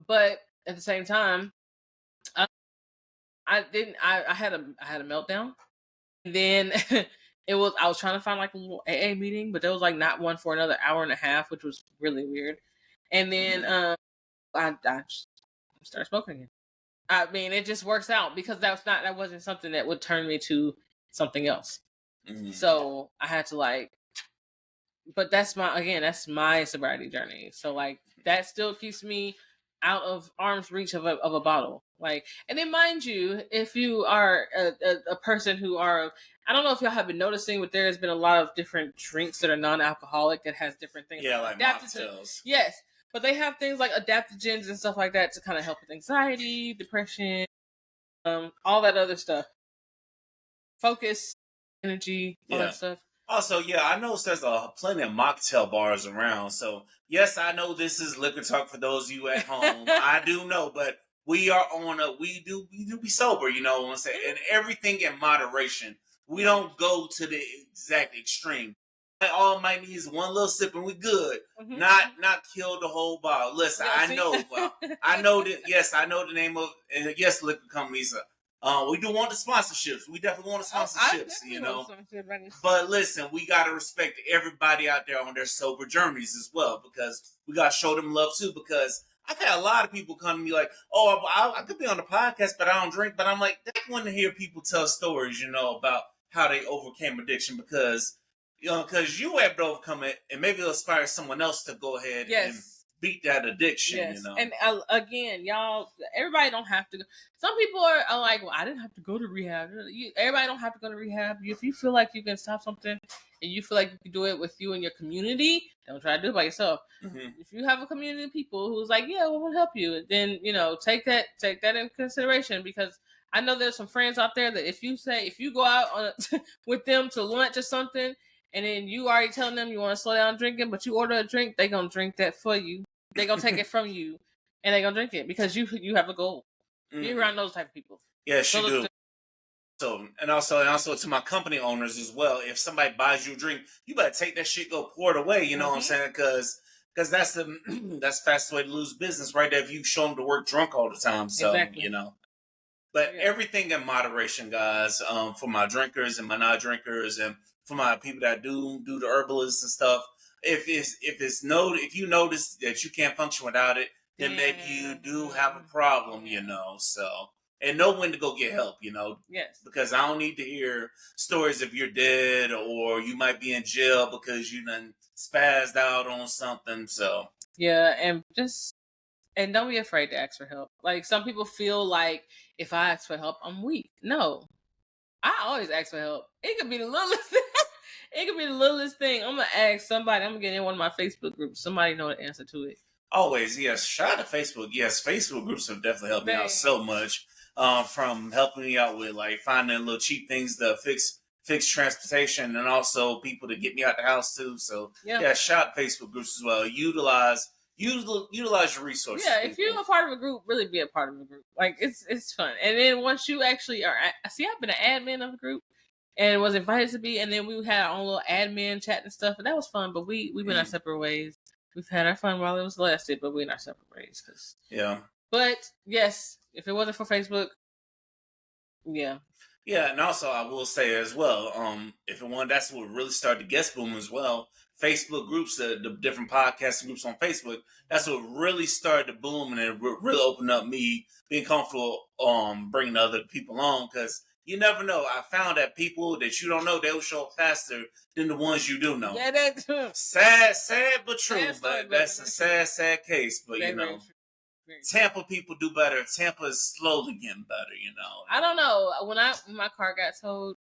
But at the same time, I had a meltdown. And then I was trying to find like a little AA meeting, but there was like not one for another hour and a half, which was really weird. And then I started smoking again. I mean, it just works out because that wasn't something that would turn me to something else. So I had to but that's my sobriety journey. So like that still keeps me out of arm's reach of a bottle. Like, and then mind you, if you are a person who are, I don't know if y'all have been noticing, but there has been a lot of different drinks that are non-alcoholic that has different things. Yeah, like mocktails. Yes. But they have things like adaptogens and stuff like that to kind of help with anxiety, depression, all that other stuff. Focus, energy, all that stuff. Also, I know there's plenty of mocktail bars around. So, yes, I know this is Liquor Talk for those of you at home. I do know, but we are on a we do be sober, you know what I'm saying, and everything in moderation. We don't go to the exact extreme. All I might need is one little sip and we good. Not kill the whole bottle. Listen, Yeah, I see? know, I know that. Yes, I know the name of yes, liquor companies. We do want the sponsorships. We definitely want the I sponsorships. definitely You want know, sponsorship right now. but listen, we gotta respect everybody out there on their sober journeys as well, because we gotta show them love too. Because I've had a lot of people come to me like, "Oh, I could be on the podcast, but I don't drink." But I'm like, I want to hear people tell stories, you know, about how they overcame addiction, because because you were able to overcome it, and maybe it'll inspire someone else to go ahead and beat that addiction. Yes. You know, And again, y'all, everybody don't have to go. Some people are like, well, I didn't have to go to rehab. Everybody don't have to go to rehab. If you feel like you can stop something and you feel like you can do it with you and your community, don't try to do it by yourself. If you have a community of people who's like, yeah, we'll help you, then take that in consideration, because I know there's some friends out there that if you go out on with them to lunch or something, and then you already telling them you want to slow down drinking, but you order a drink, they gonna drink that for you. They gonna take it from you, and they gonna drink it because you have a goal. Be around those type of people. Yes, you do. So and also to my company owners as well. If somebody buys you a drink, you better take that shit, go pour it away. You know what I'm saying? Because that's the that's the fastest way to lose business right there. If you show them to work drunk all the time, so Exactly. But everything in moderation, guys. For my drinkers and my non-drinkers, and for my people that do the herbalists and stuff. If you notice that you can't function without it, then maybe you do have a problem. So. And know when to go get help, Yes. Because I don't need to hear stories of you're dead or you might be in jail because you done spazzed out on something. So yeah, and don't be afraid to ask for help. Like, some people feel like if I ask for help, I'm weak. No, I always ask for help. It could be the littlest. It could be the littlest thing. I'm gonna ask somebody. I'm gonna get in one of my Facebook groups. Somebody know the answer to it. Always, yes. Shout out to Facebook. Yes, Facebook groups have definitely helped me out so much. From helping me out with like finding little cheap things to fix transportation, and also people to get me out the house too. So yeah, shout out Facebook groups as well. Utilize your resources. Yeah, if you're a part of a group, really be a part of a group. Like, it's fun. And then once you actually are, see, I've been an admin of a group and was invited to be, and then we had our own little admin chat and stuff, and that was fun. But we went our separate ways. We've had our fun while it was lasted, but we're in our separate ways. But yes, if it wasn't for Facebook, yeah. Yeah, and also I will say as well, if it one that's what really started the guest boom as well. Facebook groups, the different podcasting groups on Facebook, that's what really started to boom, and it really opened up me being comfortable bringing other people on, because you never know. I found that people that you don't know, they will show up faster than the ones you do know. Yeah, that's true. Sad but true. But that's a sad case. But Tampa people do better. Tampa is slowly getting better, I don't know. When my car got towed,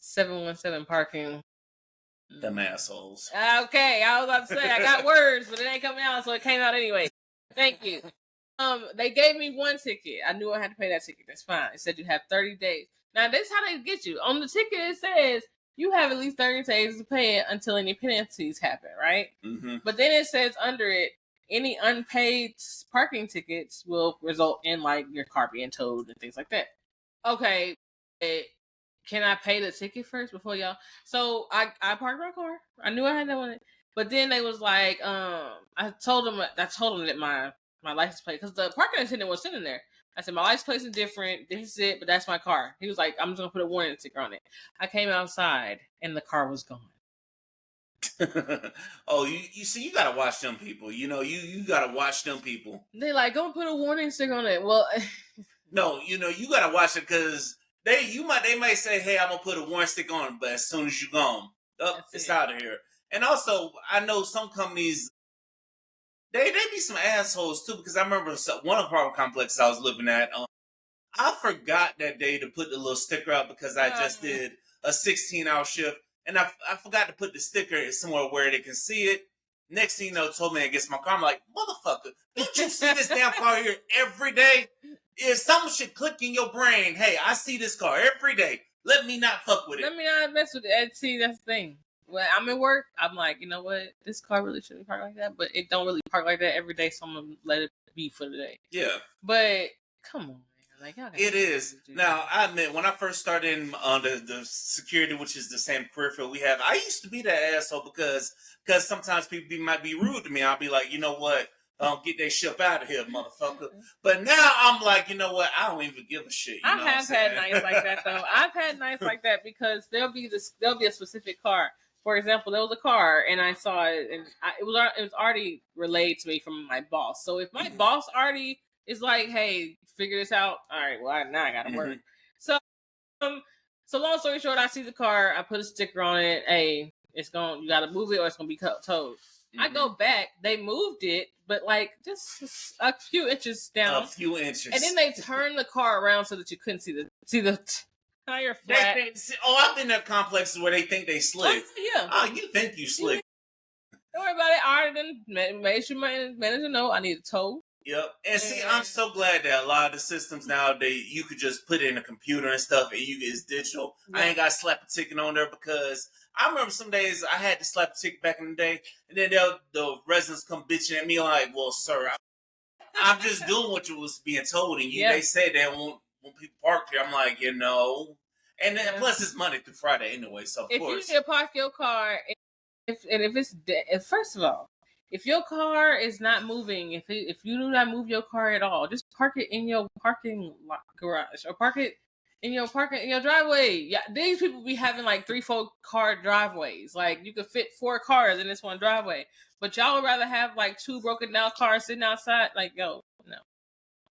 717 parking. Them assholes. Okay, I was about to say I got words, but it ain't coming out, so it came out anyway. Thank you. They gave me one ticket. I knew I had to pay that ticket. That's fine. It said you have 30 days. Now, this is how they get you. On the ticket, it says you have at least 30 days to pay it until any penalties happen, right? But then it says under it, any unpaid parking tickets will result in like your car being towed and things like that. Okay, can I pay the ticket first before y'all? So I parked my car. I knew I had that one, but then they was like, I told them that my license plate, because the parking attendant was sitting there. I said, my license plate is different. This is it, but that's my car. He was like, I'm just gonna put a warning sticker on it. I came outside and the car was gone. Oh, you see, you gotta watch them people. You gotta watch them people. They like, go put a warning sticker on it. Well, no, you gotta watch it, because they might say, hey, I'm gonna put a warning sticker on it, but as soon as you gone, it's out of here. And also, I know some companies, they be some assholes too, because I remember one apartment complex I was living at. I forgot that day to put the little sticker out because I just did a 16-hour shift. And I forgot to put the sticker somewhere where they can see it. Next thing you know, told me against my car. I'm like, motherfucker, don't you see this damn car here every day? If someone should click in your brain, hey, I see this car every day. Let me not fuck with it. Let me not mess with it. See, that's the thing. when I'm at work, I'm like, you know what, this car really shouldn't park like that, but it don't really park like that every day, so I'm gonna let it be for the day. Yeah. But come on, man, like y'all. It is. Now, I admit, when I first started in the security, which is the same career field we have, I used to be that asshole because sometimes people might be rude to me. I'll be like, you know what? Get that ship out of here, motherfucker. But now I'm like, you know what? I don't even give a shit. You know I have had nights like that though. I've had nights like that because there'll be a specific car. For example, there was a car and I saw it, and it was already relayed to me from my boss. So if my boss already is like, "Hey, figure this out," all right, well now I gotta work. So, so long story short, I see the car. I put a sticker on it. Hey, you gotta move it or it's gonna be towed. I go back. They moved it, but like just a few inches down. A few inches. And then they turned the car around so that you couldn't see the tire flat. I've been in complexes where they think they slick. Yeah. Oh, you think you slick? Don't worry about it. I already made sure my manager know I need a tow. Yep. And see, I'm so glad that a lot of the systems nowadays you could just put it in a computer and stuff, and it's digital. Yeah. I ain't got to slap a ticket on there because I remember some days I had to slap a ticket back in the day, and then the residents come bitching at me like, "Well, sir, I'm just doing what you was being told, and they said they want when people park here." I'm like, you know, and then plus it's Monday through Friday anyway, so of course. If you need to park your car, first of all, if your car is not moving, if you do not move your car at all, just park it in your parking garage or park it in your driveway. Yeah, these people be having like 3-4 car driveways. Like you could fit 4 cars in this one driveway, but y'all would rather have like 2 broken down cars sitting outside. Like, yo, no,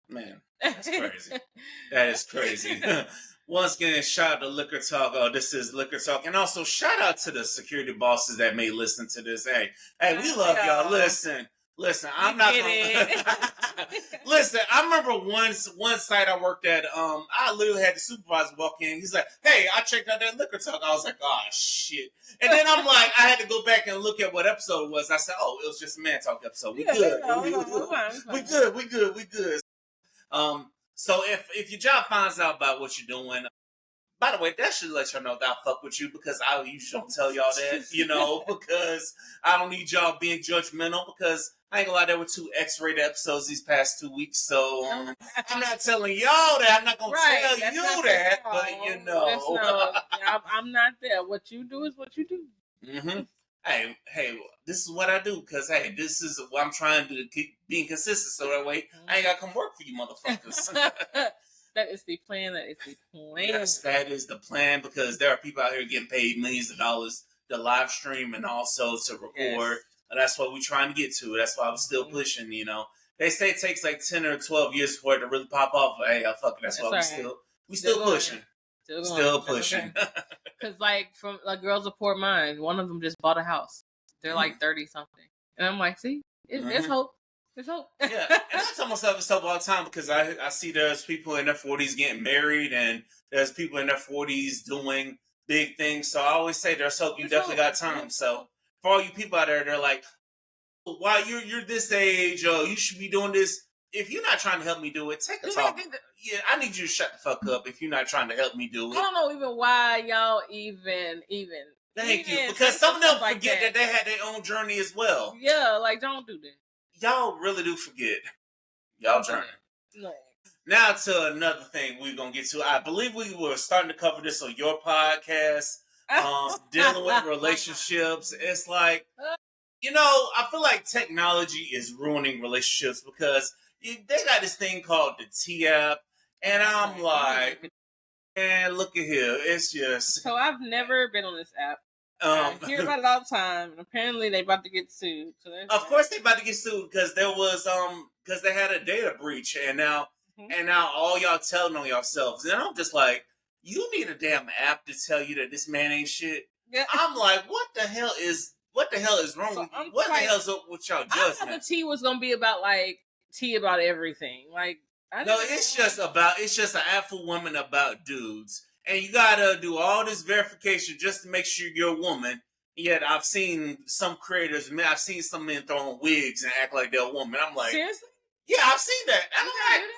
man, that's crazy. That is crazy. Once again, shout out to Liquor Talk. This is Liquor Talk. And also, shout out to the security bosses that may listen to this. Hey, we love y'all. Listen, I'm not going to... Listen, I remember one site I worked at, I literally had the supervisor walk in. He's like, "Hey, I checked out that Liquor Talk." I was like, "Oh, shit." And then I'm like, I had to go back and look at what episode it was. I said, "Oh, it was just a Man Talk episode. We good. We good. So if your job finds out about what you're doing, by the way, that should let y'all know that I fuck with you because I usually don't tell y'all that, because I don't need y'all being judgmental because I ain't gonna lie, there were 2 X-rated episodes these past 2 weeks, so I'm not telling y'all that. I'm not gonna tell you that, but I'm not there. What you do is what you do. Mm-hmm. Hey, this is what I do because this is what I'm trying to keep being consistent. So that way, I ain't gotta come work for you, motherfuckers. That is the plan. Yes, that is the plan because there are people out here getting paid millions of dollars to live stream and also to record. Yes. And that's what we're trying to get to. That's why I'm still pushing. They say it takes like 10 or 12 years for it to really pop off. But, hey, fuck it. That's why we still pushing. Still pushing. Because from Girls of Poor Minds, one of them just bought a house. They're like 30 something, and I'm like, see, there's hope. There's hope. Yeah, and I tell myself this all the time because I see there's people in their 40s getting married, and there's people in their 40s doing big things. So I always say there's hope. You definitely got time. So for all you people out there, they're like, "Why you're this age? You should be doing this." If you're not trying to help me do it, take a talk. Yeah, I need you to shut the fuck up if you're not trying to help me do it. I don't know even why y'all even. Thank you. Because some of them forget that they had their own journey as well. Yeah, don't do that. Y'all really do forget y'all journey. No. Now to another thing we're going to get to. I believe we were starting to cover this on your podcast, dealing with relationships. It's like, I feel like technology is ruining relationships because they got this thing called the T-app, and I'm like, man, look at here. It's just... So I've never been on this app. I hear about it all the time, and apparently they about to get sued. So of course they about to get sued because there was because they had a data breach, and now all y'all telling on yourselves, and I'm just like, you need a damn app to tell you that this man ain't shit. Yeah. I'm like, what the hell is wrong with you? What the hell's up with y'all judgment? I thought the tea was gonna be about tea about everything. It's just an app for women about dudes. And you gotta do all this verification just to make sure you're a woman. Yet I've seen some creators, I've seen some men throw on wigs and act like they're a woman. I'm like, seriously? Yeah, I've seen that. I'm like,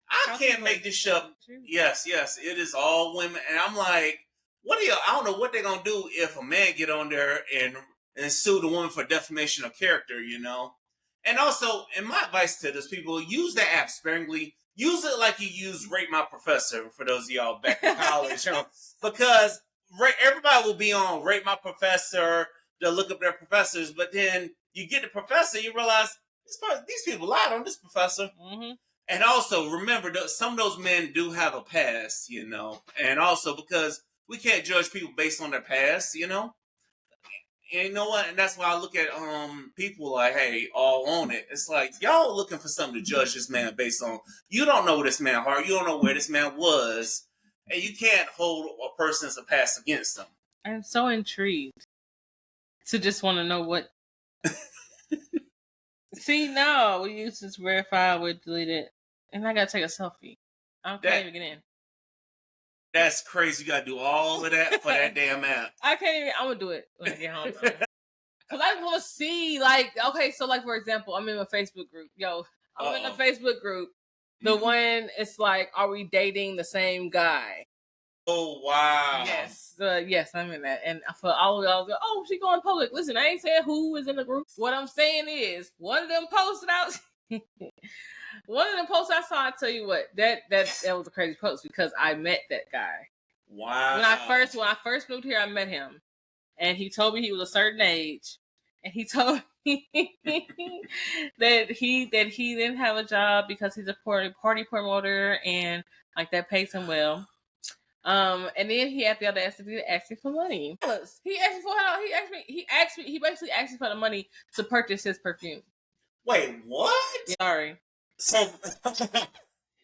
I can't make this up. Yes, it is all women. And I'm like, what do you? I don't know what they're gonna do if a man get on there and sue the woman for defamation of character. And also, in my advice to those people, use the app sparingly. Use it like you use Rate My Professor for those of y'all back in college, because everybody will be on Rate My Professor. They'll look up their professors, but then you get the professor, you realize these people lied on this professor. Mm-hmm. And also, remember, some of those men do have a past, and also because we can't judge people based on their past, And you know what? And that's why I look at people like, hey, all on it. It's like y'all looking for something to judge this man based on. You don't know this man heart. You don't know where this man was, and you can't hold a person's past against them. I'm so intrigued to just want to know what. See, no, we use this verify, we delete it, and I gotta take a selfie. I can't even get in. That's crazy. You gotta do all of that for that damn app. I can't even. I'm gonna do it when I get home. Cause I want to see, like, okay, so like for example, I'm in a Facebook group. I'm in a Facebook group. The one, it's like, are we dating the same guy? Oh wow! Yes, I'm in that. And for all of y'all, oh, she going public. Listen, I ain't saying who is in the group. What I'm saying is, one of them posted out. One of them posts I saw, I tell you what, that was a crazy post because I met that guy. Wow. When I first moved here, I met him, and he told me he was a certain age, and he told me that he didn't have a job because he's a party promoter and like that pays him well. And then he had the audacity to ask me for money. He basically asked me for the money to purchase his perfume. Wait, what? Sorry. So,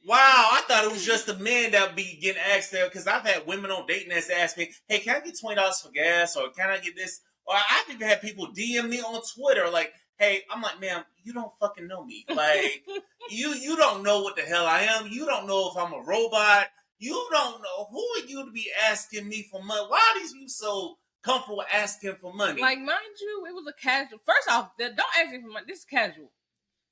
wow, I thought it was just the men that would be getting asked there, because I've had women on dating that's asked me, hey, can I get $20 for gas, or can I get this? Or I've even had people DM me on Twitter like, hey, I'm like, ma'am, you don't fucking know me. Like, you don't know what the hell I am. You don't know if I'm a robot. You don't know. Who are you to be asking me for money? Why are these people so comfortable asking for money? Like, mind you, it was a casual. First off, don't ask me for money. This is casual.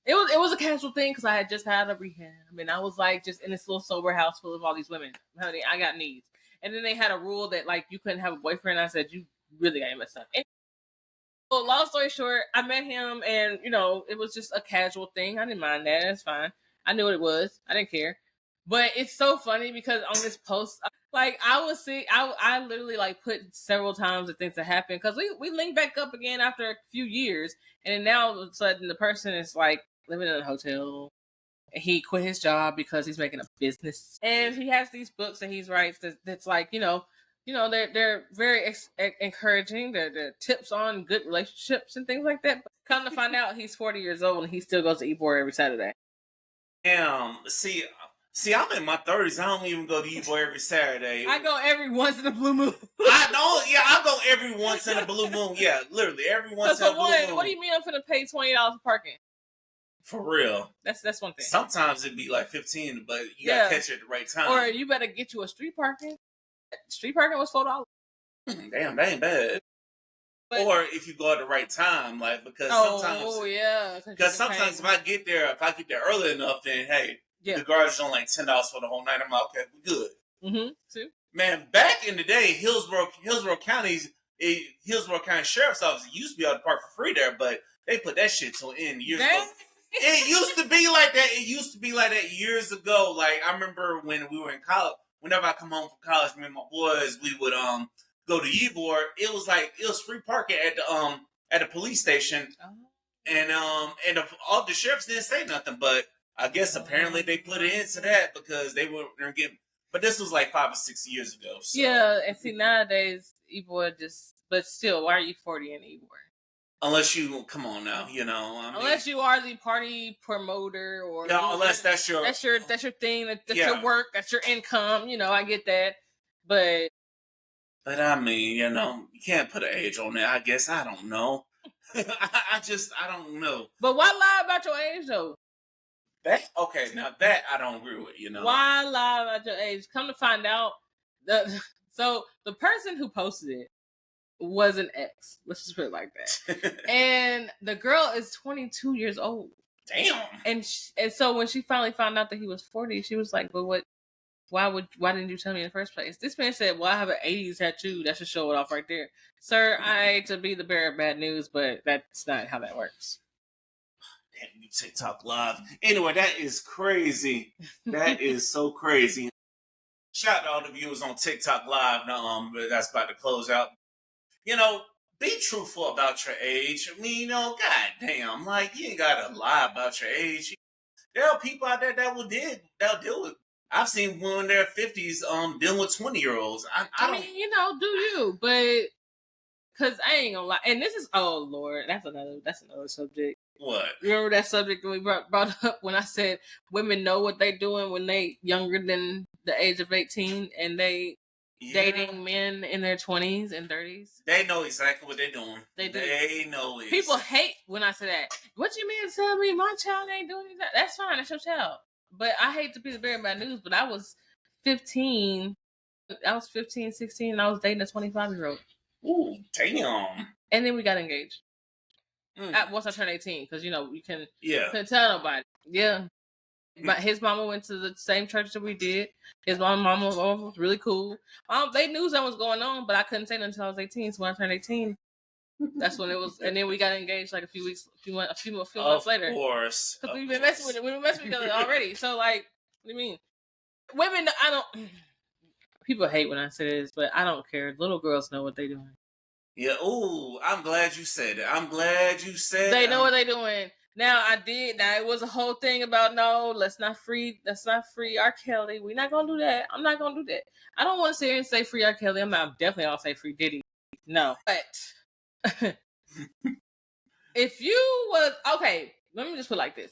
It was a casual thing because I had just had a rehab and I was like just in this little sober house full of all these women. Honey, I got needs. And then they had a rule that like you couldn't have a boyfriend. I said, you really got messed up. And so long story short, I met him and it was just a casual thing. I didn't mind that. That's fine. I knew what it was. I didn't care. But it's so funny because on this post, like I was seeing, I literally like put several times the things that happened because we linked back up again after a few years, and then now all of a sudden the person is like living in a hotel. He quit his job because he's making a business, and he has these books that he writes that's like they're very encouraging. They're tips on good relationships and things like that. But come to find out, he's 40 years old and he still goes to Ybor every Saturday. Damn. See, I'm in my 30s. I don't even go to Ybor every Saturday. I go every once in a blue moon. I go every once in a blue moon. Yeah, literally every once in a blue moon. What do you mean I'm finna pay $20 for parking? For real. That's one thing. Sometimes it'd be like 15, but you gotta catch it at the right time. Or you better get you a street parking. Street parking was $4. Damn, that ain't bad. But, or if you go at the right time, like because sometimes if I get there early enough, then hey, the garage is only like $10 for the whole night. I'm like, okay, we're good. Mm-hmm. See? Man, back in the day, Hillsborough County Sheriff's Office used to be able to park for free there, but they put that shit to an end years ago. It used to be like that. It used to be like that years ago. Like I remember when we were in college. Whenever I come home from college, me and my boys, we would go to Ybor. It was free parking at the police station, and all the sheriffs didn't say nothing. But I guess apparently they put it into that because they were getting. But this was like 5 or 6 years ago. So. Yeah, and see nowadays Ybor but still, why are you 40 in Ybor? Unless you come on now, unless you are the party promoter or unless that's your thing, that's your work, that's your income. I get that, but I mean, you can't put an age on that. I guess I don't know. I don't know. But why lie about your age though? Now that I don't agree with. Why lie about your age? Come to find out, so the person who posted it was an ex. Let's just put it like that. And the girl is 22 years old. Damn. And so when she finally found out that he was 40, she was like, "But what? Why didn't you tell me in the first place? This man said, well, I have an 80s tattoo. That should show it off right there. Sir, I hate to be the bearer of bad news, but that's not how that works. Damn, you TikTok live. Anyway, that is crazy. That is so crazy. Shout out to all the viewers on TikTok live. Now, that's about to close out. Be truthful about your age. I mean, goddamn, like you ain't gotta lie about your age. There are people out there that'll deal with. I've seen women in their 50s dealing with 20-year-olds. I mean, do you? But because I ain't gonna lie, and this is Lord, that's another subject. What? Remember that subject we brought up when I said women know what they're doing when they younger than the age of 18 and they dating men in their 20s and 30s. They know exactly what they're doing. They do. They know it. People hate when I say that. What you mean tell me my child ain't doing that? That's fine. That's your child. But I hate to be the bearer of bad news, but I was 15. I was 15, 16, and I was dating a 25-year-old. Ooh, damn. And then we got engaged. Once I turned 18, because, you couldn't tell nobody. Yeah. But his mama went to the same church that we did. His mama was really cool. They knew something was going on, but I couldn't say nothing until I was 18. So when I turned 18, that's when it was. And then we got engaged like a few months later. Of course. Because we've been messing with it. We've been messing with each other already. So, like, what do you mean? Women, I don't. People hate when I say this, but I don't care. Little girls know what they're doing. Yeah. Ooh, I'm glad you said it. They know what they're doing. Now I did. Now it was a whole thing about no, let's not free R. Kelly. We're not gonna do that. I'm not gonna do that. I don't want to sit here and say free R. Kelly. Definitely I'll say free Diddy. No. But if you was okay, let me just put it like this.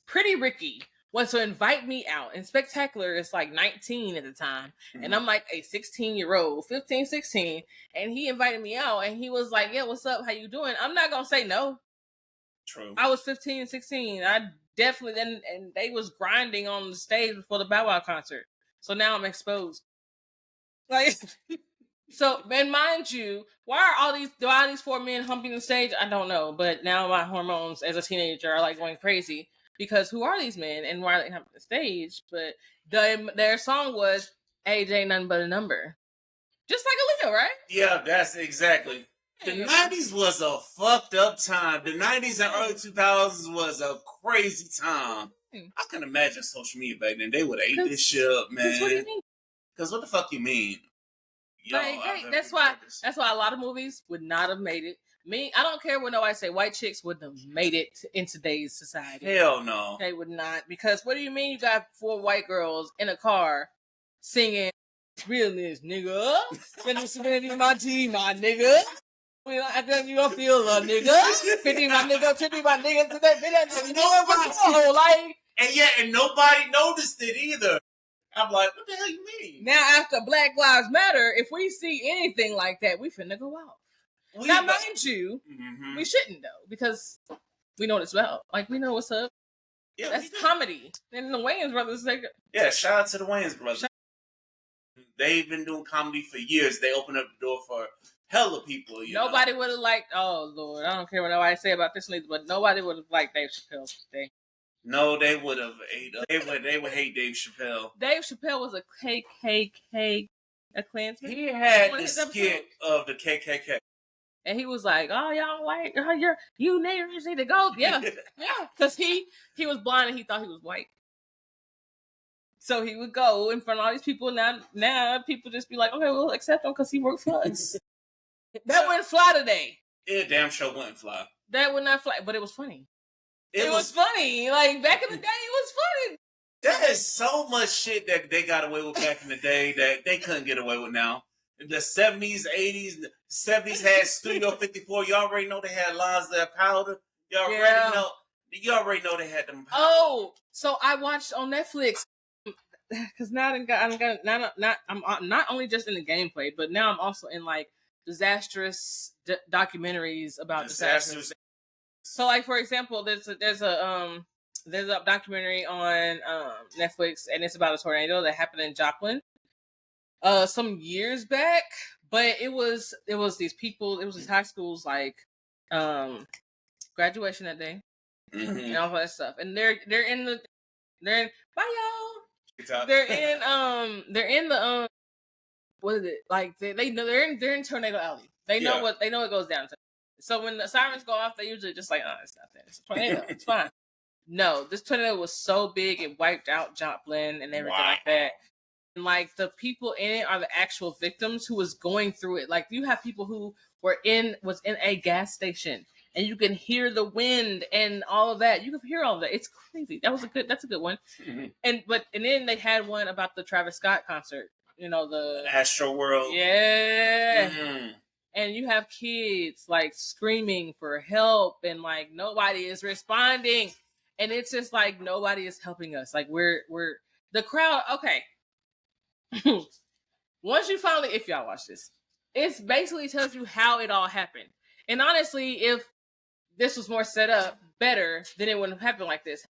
Pretty Ricky was to invite me out, and Spectacular is like 19 at the time, and I'm like a 16-year-old, 15, 16, and he invited me out, and he was like, yeah, what's up, how you doing? I'm not gonna say no. True. I was 15 and 16. I definitely and they was grinding on the stage before the Bow Wow concert, so now I'm exposed. Like, so, and mind you, why are all these 4 men humping the stage? I don't know, but now my hormones as a teenager are like going crazy. Because who are these men and why are they on the stage? But their song was "Age Ain't Nothing But a Number," just like Aaliyah, right? Yeah, that's exactly. The 90s was a fucked up time. The 90s and early 2000s was a crazy time. I can imagine social media back then. They would have ate this shit up, man. What do you mean? Because what the fuck you mean? That's why a lot of movies would not have made it. I don't care what nobody say. White chicks wouldn't have made it in today's society. Hell no. They would not. Because what do you mean you got 4 white girls in a car singing realness, nigga? Finish my team, my nigga. I think you gonna feel a nigga. 50 my nigga, 50 my nigga today. And nobody noticed it either. I'm like, what the hell you mean? Now after Black Lives Matter, if we see anything like that, we finna go out. Now, mind you, we shouldn't though, because we know it's about. Like, we know what's up. Yeah, that's comedy. And the Wayans brothers, shout out to the Wayans brothers. They've been doing comedy for years. They opened up the door for hella people. Nobody would have liked. Oh Lord, I don't care what nobody say about this lady, but nobody would have liked Dave Chappelle today. No, they would have. They would hate Dave Chappelle. Dave Chappelle was a Klansman. He had the skit of the KKK. And he was like, "Oh, y'all white, you niggers need to go." Yeah, yeah, because he was blind and he thought he was white. So he would go in front of all these people. Now people just be like, "Okay, we'll accept him because he worked for us." That wouldn't fly today. It damn sure wouldn't fly. That would not fly, but it was funny. It was funny. Like back in the day, it was funny. There is so much shit that they got away with back in the day that they couldn't get away with now. The 70s, 80s, 70s had Studio 54. You already know they had lines that powder. You already know they had them powder. Oh, so I watched on Netflix because now I'm not only just in the gameplay, but now I'm also in like disastrous documentaries about disasters. So, like for example, there's a documentary on Netflix, and it's about a tornado that happened in Joplin. Some years back, but it was these people, it was these high schools like graduation that day and all that stuff, and they're in bye y'all. They're in the what is it? Like they know they're in Tornado Alley. They know what goes down to. So when the sirens go off, they usually just like, oh, it's not that. It's a tornado. It's fine. No, this tornado was so big it wiped out Joplin and everything like that. And like the people in it are the actual victims who was going through it. Like you have people who was in a gas station and you can hear the wind and all of that. You can hear all of that. It's crazy. That's a good one. Mm-hmm. And then they had one about the Travis Scott concert. You know, the Astro World. Yeah. Mm-hmm. And you have kids like screaming for help and like nobody is responding. And it's just like nobody is helping us. Like we're the crowd, okay. Once you finally, if y'all watch this, it basically tells you how it all happened. And honestly, if this was more set up better, then it wouldn't have happened like this.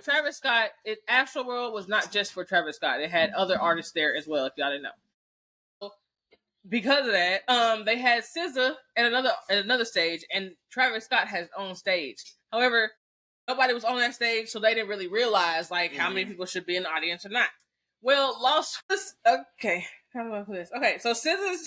Travis Scott, Astro World was not just for Travis Scott. It had other artists there as well, if y'all didn't know. So because of that, they had SZA at another stage, and Travis Scott has his own stage. However, nobody was on that stage, so they didn't really realize like how many people should be in the audience or not. Well, Lost was okay. How do I put this? Okay, so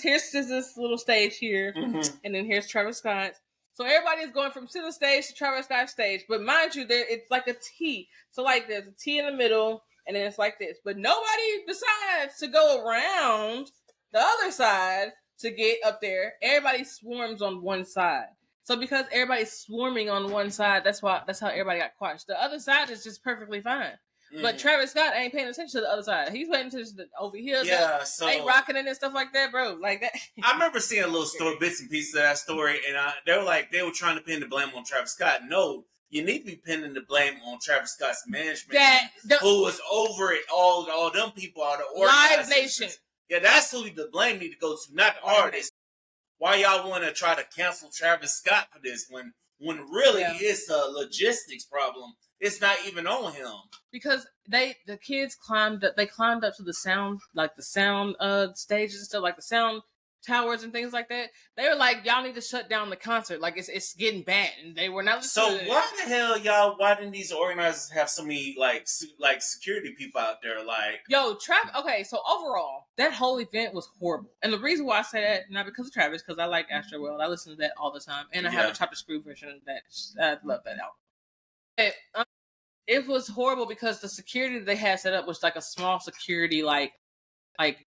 here's SZA's little stage here, and then here's Travis Scott's. So everybody is going from SZA stage to Travis Scott stage, but mind you, it's like a T. So like there's a T in the middle, and then it's like this. But nobody decides to go around the other side to get up there. Everybody swarms on one side. So because everybody's swarming on one side, that's how everybody got quashed. The other side is just perfectly fine. But Travis Scott ain't paying attention to the other side. He's paying attention to over here. Yeah, so ain't rocking it and stuff like that, bro. Like that. I remember seeing a little story, bits and pieces of that story, and they were trying to pin the blame on Travis Scott. No, you need to be pinning the blame on Travis Scott's management, who was over it. All them people are the Live Nation. Yeah, that's who the blame need to go to, not the artist. Why y'all want to try to cancel Travis Scott for this when really it's a logistics problem? It's not even on him. Because the kids climbed up to the sound, like the sound stages and stuff, like the sound towers and things like that. They were like, y'all need to shut down the concert. Like it's getting bad. And they were not listening. So why didn't these organizers have so many like security people out there? Like, okay, so overall, that whole event was horrible. And the reason why I say that, not because of Travis, because I like Astro World. I listen to that all the time. And I have a Chop the Screw version of that. I love that album. It was horrible because the security they had set up was like a small security like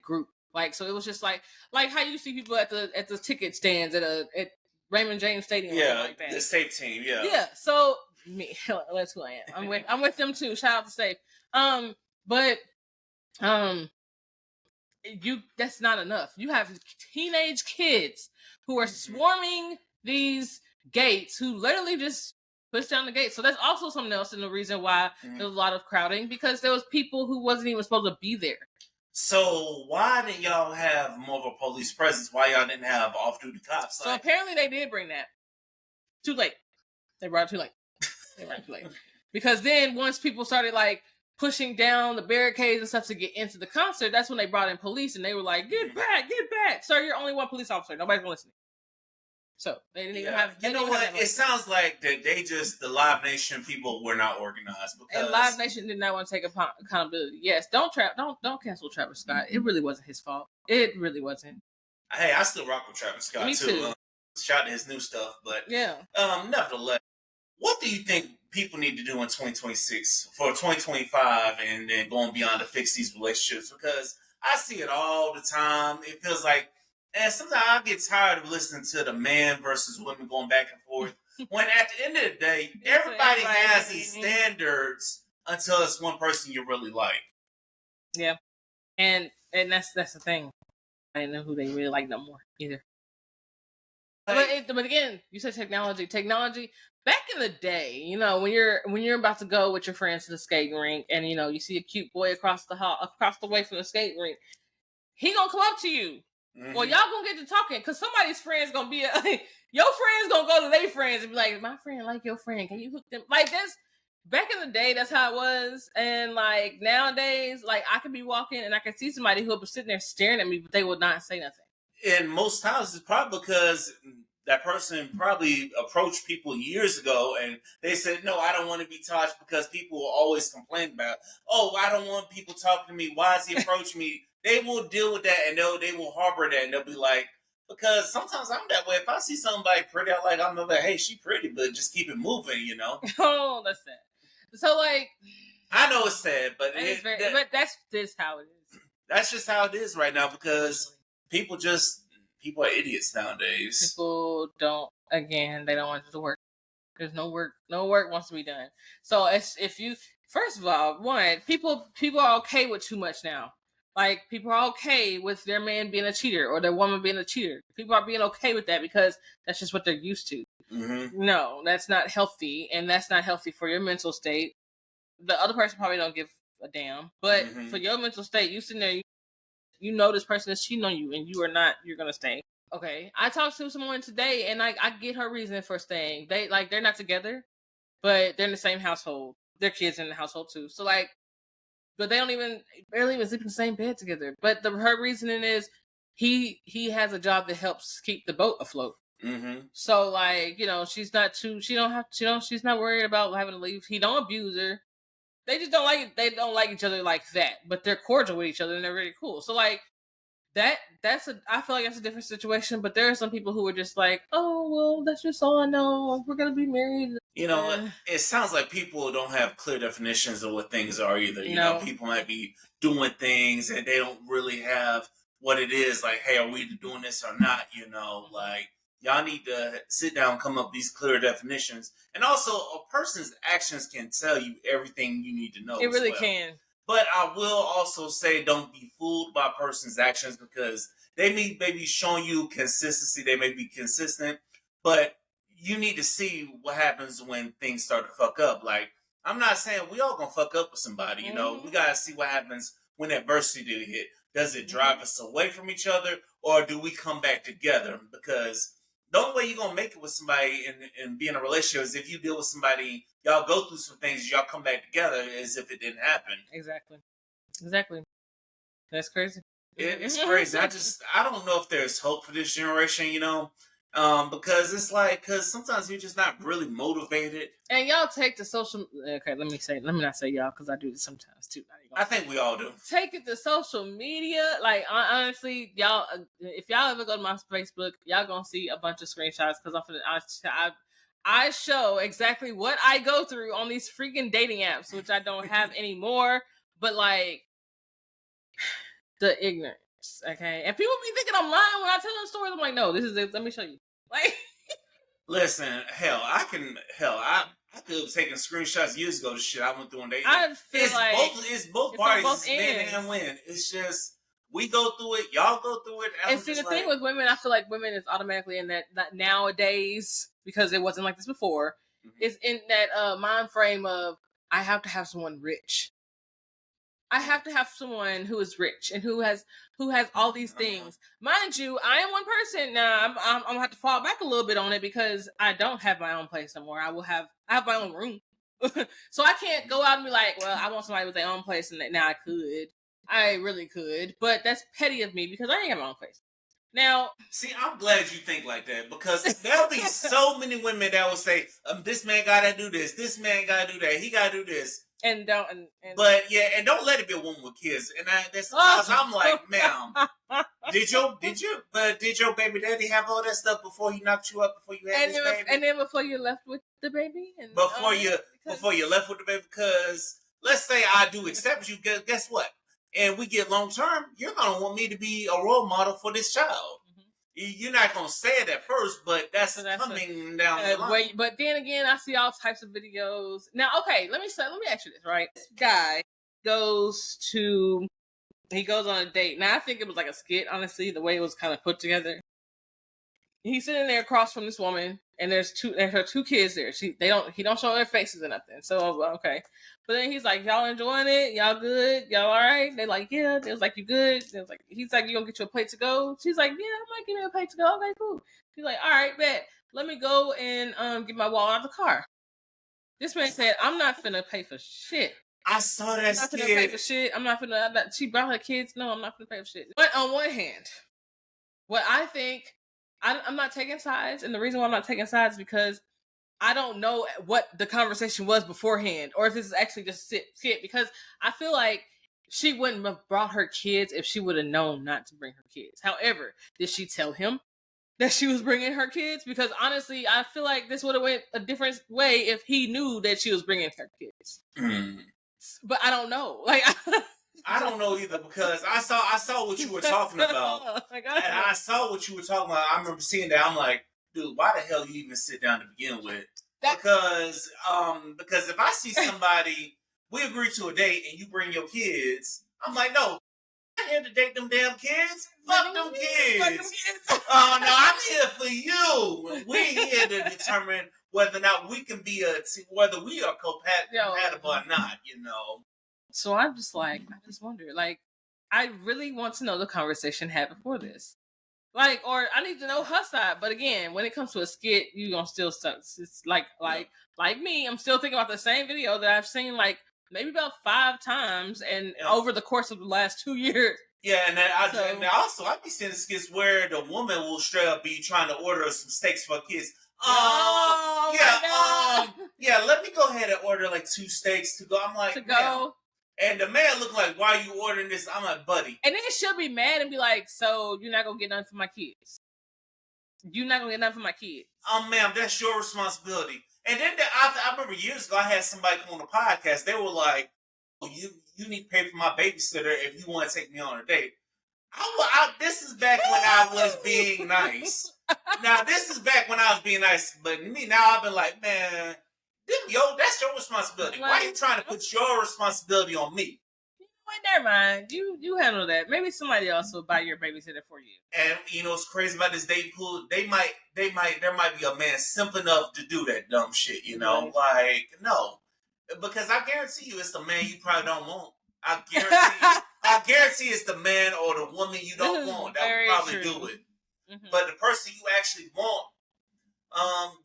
group. Like, so it was just like how you see people at the ticket stands at Raymond James Stadium. Yeah, like that. The Safe team. Yeah. Yeah. So that's who I am. I'm with them too. Shout out to Safe. But that's not enough. You have teenage kids who are swarming these gates, who literally just push down the gate. So that's also something else, and the reason why there's a lot of crowding, because there was people who wasn't even supposed to be there. So why didn't y'all have more of a police presence? Why y'all didn't have off-duty cops? So apparently they did bring that. Too late. They brought it too late. Because then once people started like pushing down the barricades and stuff to get into the concert, that's when they brought in police, and they were like, get back. Sir, you're only one police officer. Nobody's gonna listen. So they didn't even have. You know what? It sounds like that the Live Nation people were not organized, and Live Nation did not want to take accountability. Yes, don't cancel Travis Scott. It really wasn't his fault. It really wasn't. Hey, I still rock with Travis Scott too. Shout to his new stuff, but nevertheless, what do you think people need to do in 2026 for 2025 and then going beyond to fix these relationships? Because I see it all the time. It feels like. And sometimes I get tired of listening to the man versus women going back and forth. When at the end of the day, everybody has these standards until it's one person you really like. Yeah, and that's the thing. I didn't know who they really like no more either. But again, you said technology. Technology. Back in the day, you know, when you're about to go with your friends to the skating rink, and you know you see a cute boy across the way from the skating rink, he gonna come up to you. Well, y'all gonna get to talking because somebody's friend's gonna be your friend's gonna go to their friends and be like, my friend like your friend, can you hook them? Like this, back in the day, that's how it was. And like nowadays, like I could be walking and I can see somebody who'll be sitting there staring at me, but they will not say nothing. And most times it's probably because that person probably approached people years ago and they said, no, I don't want to be touched because people will always complain about, oh, I don't want people talking to me. Why is he approaching me? They will deal with that and they will harbor that and they'll be like, because sometimes I'm that way. If I see somebody pretty, I'm like, hey, she pretty, but just keep it moving, you know? Oh, that's sad. So like, I know it's sad, but but that's just how it is. That's just how it is right now because people are idiots nowadays. People don't. Again, they don't want to work. There's no work. No work wants to be done. So if you first of all, one people are okay with too much now. Like people are okay with their man being a cheater or their woman being a cheater. People are being okay with that because that's just what they're used to. Mm-hmm. No, that's not healthy, and that's not healthy for your mental state. The other person probably don't give a damn, but for your mental state, you sitting there, you know this person is cheating on you, and you are not. You're gonna stay. Okay, I talked to someone today, and I get her reason for staying. They're not together, but they're in the same household. Their kids in the household too. So like, but they don't barely even sleep in the same bed together. But her reasoning is he has a job that helps keep the boat afloat. Mm-hmm. So like, she's not she's not worried about having to leave. He don't abuse her. They just don't like each other like that, but they're cordial with each other and they're really cool. So like I feel like that's a different situation, but there are some people who are just like, oh well, that's just all I know. We're gonna be married. It sounds like people don't have clear definitions of what things are either. You know, people might be doing things and they don't really have what it is. Like, hey, are we doing this or not? Like y'all need to sit down, come up with these clear definitions. And also, a person's actions can tell you everything you need to know. It really can. But I will also say don't be fooled by a person's actions because they may be showing you consistency. They may be consistent, but you need to see what happens when things start to fuck up. Like, I'm not saying we all gonna fuck up with somebody, we gotta see what happens when adversity do hit. Does it drive us away from each other or do we come back together? Because the only way you're gonna make it with somebody and be in a relationship is if you deal with somebody, y'all go through some things, y'all come back together as if it didn't happen. Exactly. That's crazy. It's crazy. I don't know if there's hope for this generation, because it's like, because sometimes you're just not really motivated. And y'all take the social. Okay, let me not say y'all because I do this sometimes too. I think we all do. Take it to social media. Like honestly, y'all, if y'all ever go to my Facebook, y'all gonna see a bunch of screenshots because I show exactly what I go through on these freaking dating apps, which I don't have anymore. But like the ignorance, okay? And people be thinking I'm lying when I tell them stories. I'm like, no, this is it. Let me show you. Like, listen, I could have taken screenshots years ago. The shit I went through on dating. I feel it's both parties win and win. It's just we go through it, y'all go through it. And see, the thing with women, I feel like women is automatically in that nowadays, because it wasn't like this before, is in that mind frame of I have to have someone rich. I have to have someone who is rich and who has all these things. Mind you, I am one person now. I'm gonna have to fall back a little bit on it because I don't have my own place anymore. I have my own room, so I can't go out and be like, well, I want somebody with their own place, and now I really could, but that's petty of me because I ain't got my own place. Now, see, I'm glad you think like that because there'll be so many women that will say, "This man gotta do this man gotta do that, he gotta do this." And don't let it be a woman with kids. And sometimes I'm like, ma'am, did your baby daddy have all that stuff before he knocked you up before you had this baby? And then before you left with the baby, and before you left with the baby, because let's say I do accept you, guess what? And we get long term, you're gonna want me to be a role model for this child. You're not gonna say it at first, but that's coming down the line. But then again, I see all types of videos. Now, okay, let me ask you this, right? This guy goes on a date. Now, I think it was like a skit, honestly, the way it was kind of put together. He's sitting there across from this woman, and there's her two kids there. He don't show their faces or nothing. So okay. But then he's like, y'all enjoying it? Y'all good? Y'all all right? They're like, yeah. They was like, you good? He's like, you gonna get you a plate to go? She's like, yeah, I might give me a plate to go. Okay, cool. He's like, all right, bet. Let me go and get my wallet out of the car. This man said, I'm not finna pay for shit. I saw that skit. I'm not finna pay for shit. I'm not finna. She brought her kids. No, I'm not finna pay for shit. But on one hand, what I think, I'm not taking sides, and the reason why I'm not taking sides is because I don't know what the conversation was beforehand, or if this is actually just skit. Because I feel like she wouldn't have brought her kids if she would have known not to bring her kids. However, did she tell him that she was bringing her kids? Because honestly, I feel like this would have went a different way if he knew that she was bringing her kids. But I don't know. Like, I don't know either, because I saw what you were talking about, and I saw what you were talking about. I remember seeing that. I'm like, dude, why the hell you even sit down to begin with? Because if I see somebody, we agree to a date, and you bring your kids, I'm like, no, I'm here to date them damn kids. Fuck them kids. Oh no, I'm here for you. We're here to determine whether or not we can be whether we are compatible or not. You know. So I'm just like, I just wonder, like, I really want to know the conversation had before this. Like, or I need to know her side. But again, when it comes to a skit, you gonna still suck. It's like me, I'm still thinking about the same video that I've seen like maybe about 5 times, and over the course of the last 2 years. Yeah, and also I be seeing skits where the woman will straight up be trying to order some steaks for kids. Yeah, let me go ahead and order like 2 steaks to go. I'm like, to go. And the man look like, why are you ordering this? I'm like, buddy. And then she'll be mad and be like, so you're not gonna get nothing for my kids? You're not gonna get nothing for my kids? Ma'am, that's your responsibility. And then I remember years ago, I had somebody come on the podcast. They were like, oh, you need to pay for my babysitter if you want to take me on a date. This is back when I was being nice. Now, this is back when I was being nice. But me, now I've been like, man, that's your responsibility. Why are you trying to put your responsibility on me? Well, never mind. You handle that. Maybe somebody else will buy your babysitter for you. And you know what's crazy about this dating pool? There might be a man simple enough to do that dumb shit. You know, like no, because I guarantee you, it's the man you probably don't want. I guarantee it's the man or the woman you don't want that will probably do it. Mm-hmm. But the person you actually want,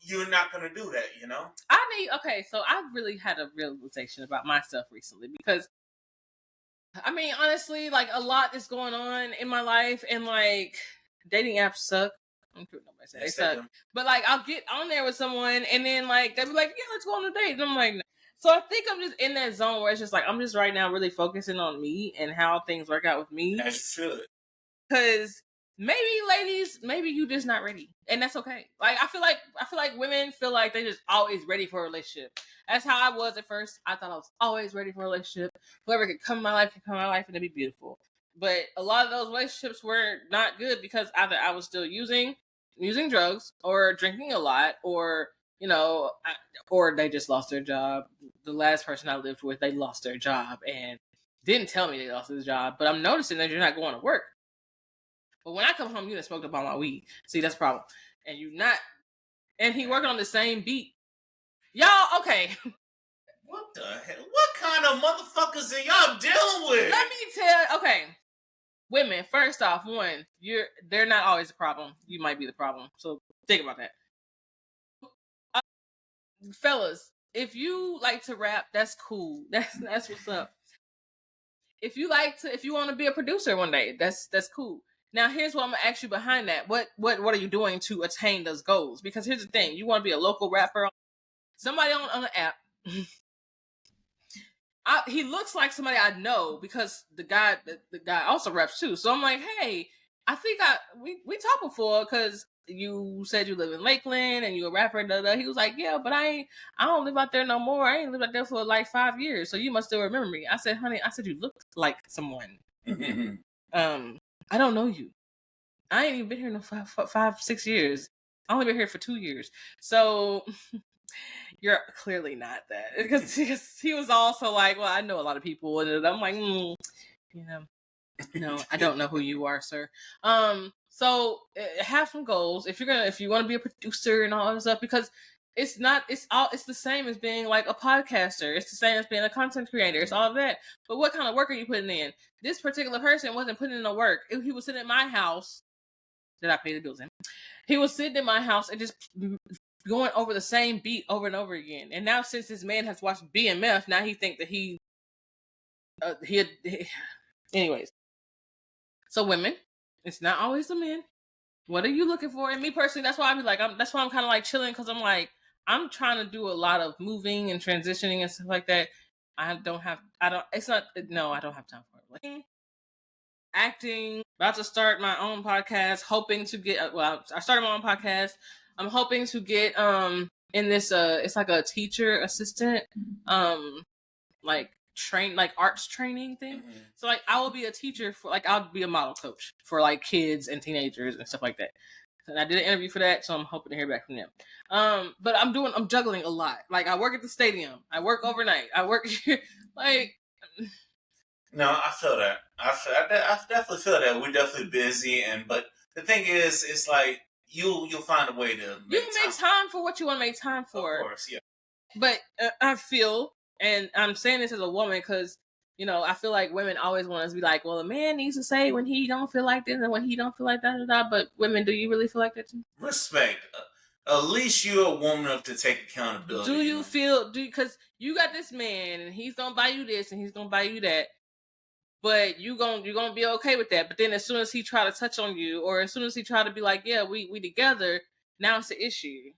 you're not gonna do that. You know. So I've really had a realization about myself recently, because I mean, honestly, like a lot is going on in my life, and like dating apps suck. I'm sure nobody said they suck. But like I'll get on there with someone, and then like they'll be like, yeah, let's go on a date. And I'm like, no. So I think I'm just in that zone where it's just like I'm just right now really focusing on me and how things work out with me. As you should. Because maybe, ladies, maybe you just not ready, and that's okay. Like I feel like women feel like they just always ready for a relationship. That's how I was at first. I thought I was always ready for a relationship. Whoever could come in my life and it'd be beautiful. But a lot of those relationships were not good because either I was still using drugs or drinking a lot, or or they just lost their job. The last person I lived with, they lost their job and didn't tell me they lost their job. But I'm noticing that you're not going to work. But when I come home, you done smoked up all my weed. See, that's the problem. And you not. And he working on the same beat. Y'all, okay. What the hell? What kind of motherfuckers are y'all dealing with? Let me tell. Okay, women. First off, they're not always the problem. You might be the problem. So think about that. Fellas, if you like to rap, that's cool. That's what's up. If you want to be a producer one day, that's cool. Now, here's what I'm gonna ask you behind that. What are you doing to attain those goals? Because here's the thing: you want to be a local rapper, somebody on the app. He looks like somebody I know because the guy also raps too. So I'm like, hey, I think we talked before because you said you live in Lakeland and you a rapper. He was like, yeah, but I don't live out there no more. I ain't lived out there for like 5 years, so you must still remember me. I said, honey, you look like someone. I don't know you. I ain't even been here no 5-6 years. I only been here for 2 years. So you're clearly not that. Because he was also like, well, I know a lot of people. And I'm like, no, I don't know who you are, sir. So have some goals if you want to be a producer and all that stuff, because it's the same as being like a podcaster. It's the same as being a content creator. It's all of that. But what kind of work are you putting in? This particular person wasn't putting in the work. He was sitting in my house that I paid the bills in. He was sitting in my house and just going over the same beat over and over again. And now, since this man has watched BMF, now he think that he anyways. So women, it's not always the men. What are you looking for? And me personally, that's why I be like, that's why I'm kind of like chilling, because I'm like, I'm trying to do a lot of moving and transitioning and stuff like that. I don't have time for it. Like, acting, about to start my own podcast, hoping to get, I started my own podcast. I'm hoping to get, in this, it's like a teacher assistant, like arts training thing. Mm-hmm. So like I will be a teacher for, like, I'll be a model coach for like kids and teenagers and stuff like that. And I did an interview for that, so I'm hoping to hear back from them. But I'm juggling a lot. Like, I work at the stadium, I work overnight, I work here, like. No, I feel that. I definitely feel that. We're definitely busy, but the thing is, it's like you'll find a way to make time for what you want to make time for. Of course, yeah. But I feel, and I'm saying this as a woman, because, you know, I feel like women always want us to be like, well, a man needs to say when he don't feel like this and when he don't feel like that. But women, do you really feel like that too? Respect. At least you're a woman enough to take accountability. Do you feel, because you got this man and he's gonna buy you this and he's gonna buy you that, but you're gonna be okay with that. But then as soon as he try to touch on you, or as soon as he try to be like, yeah, we together, now it's the issue.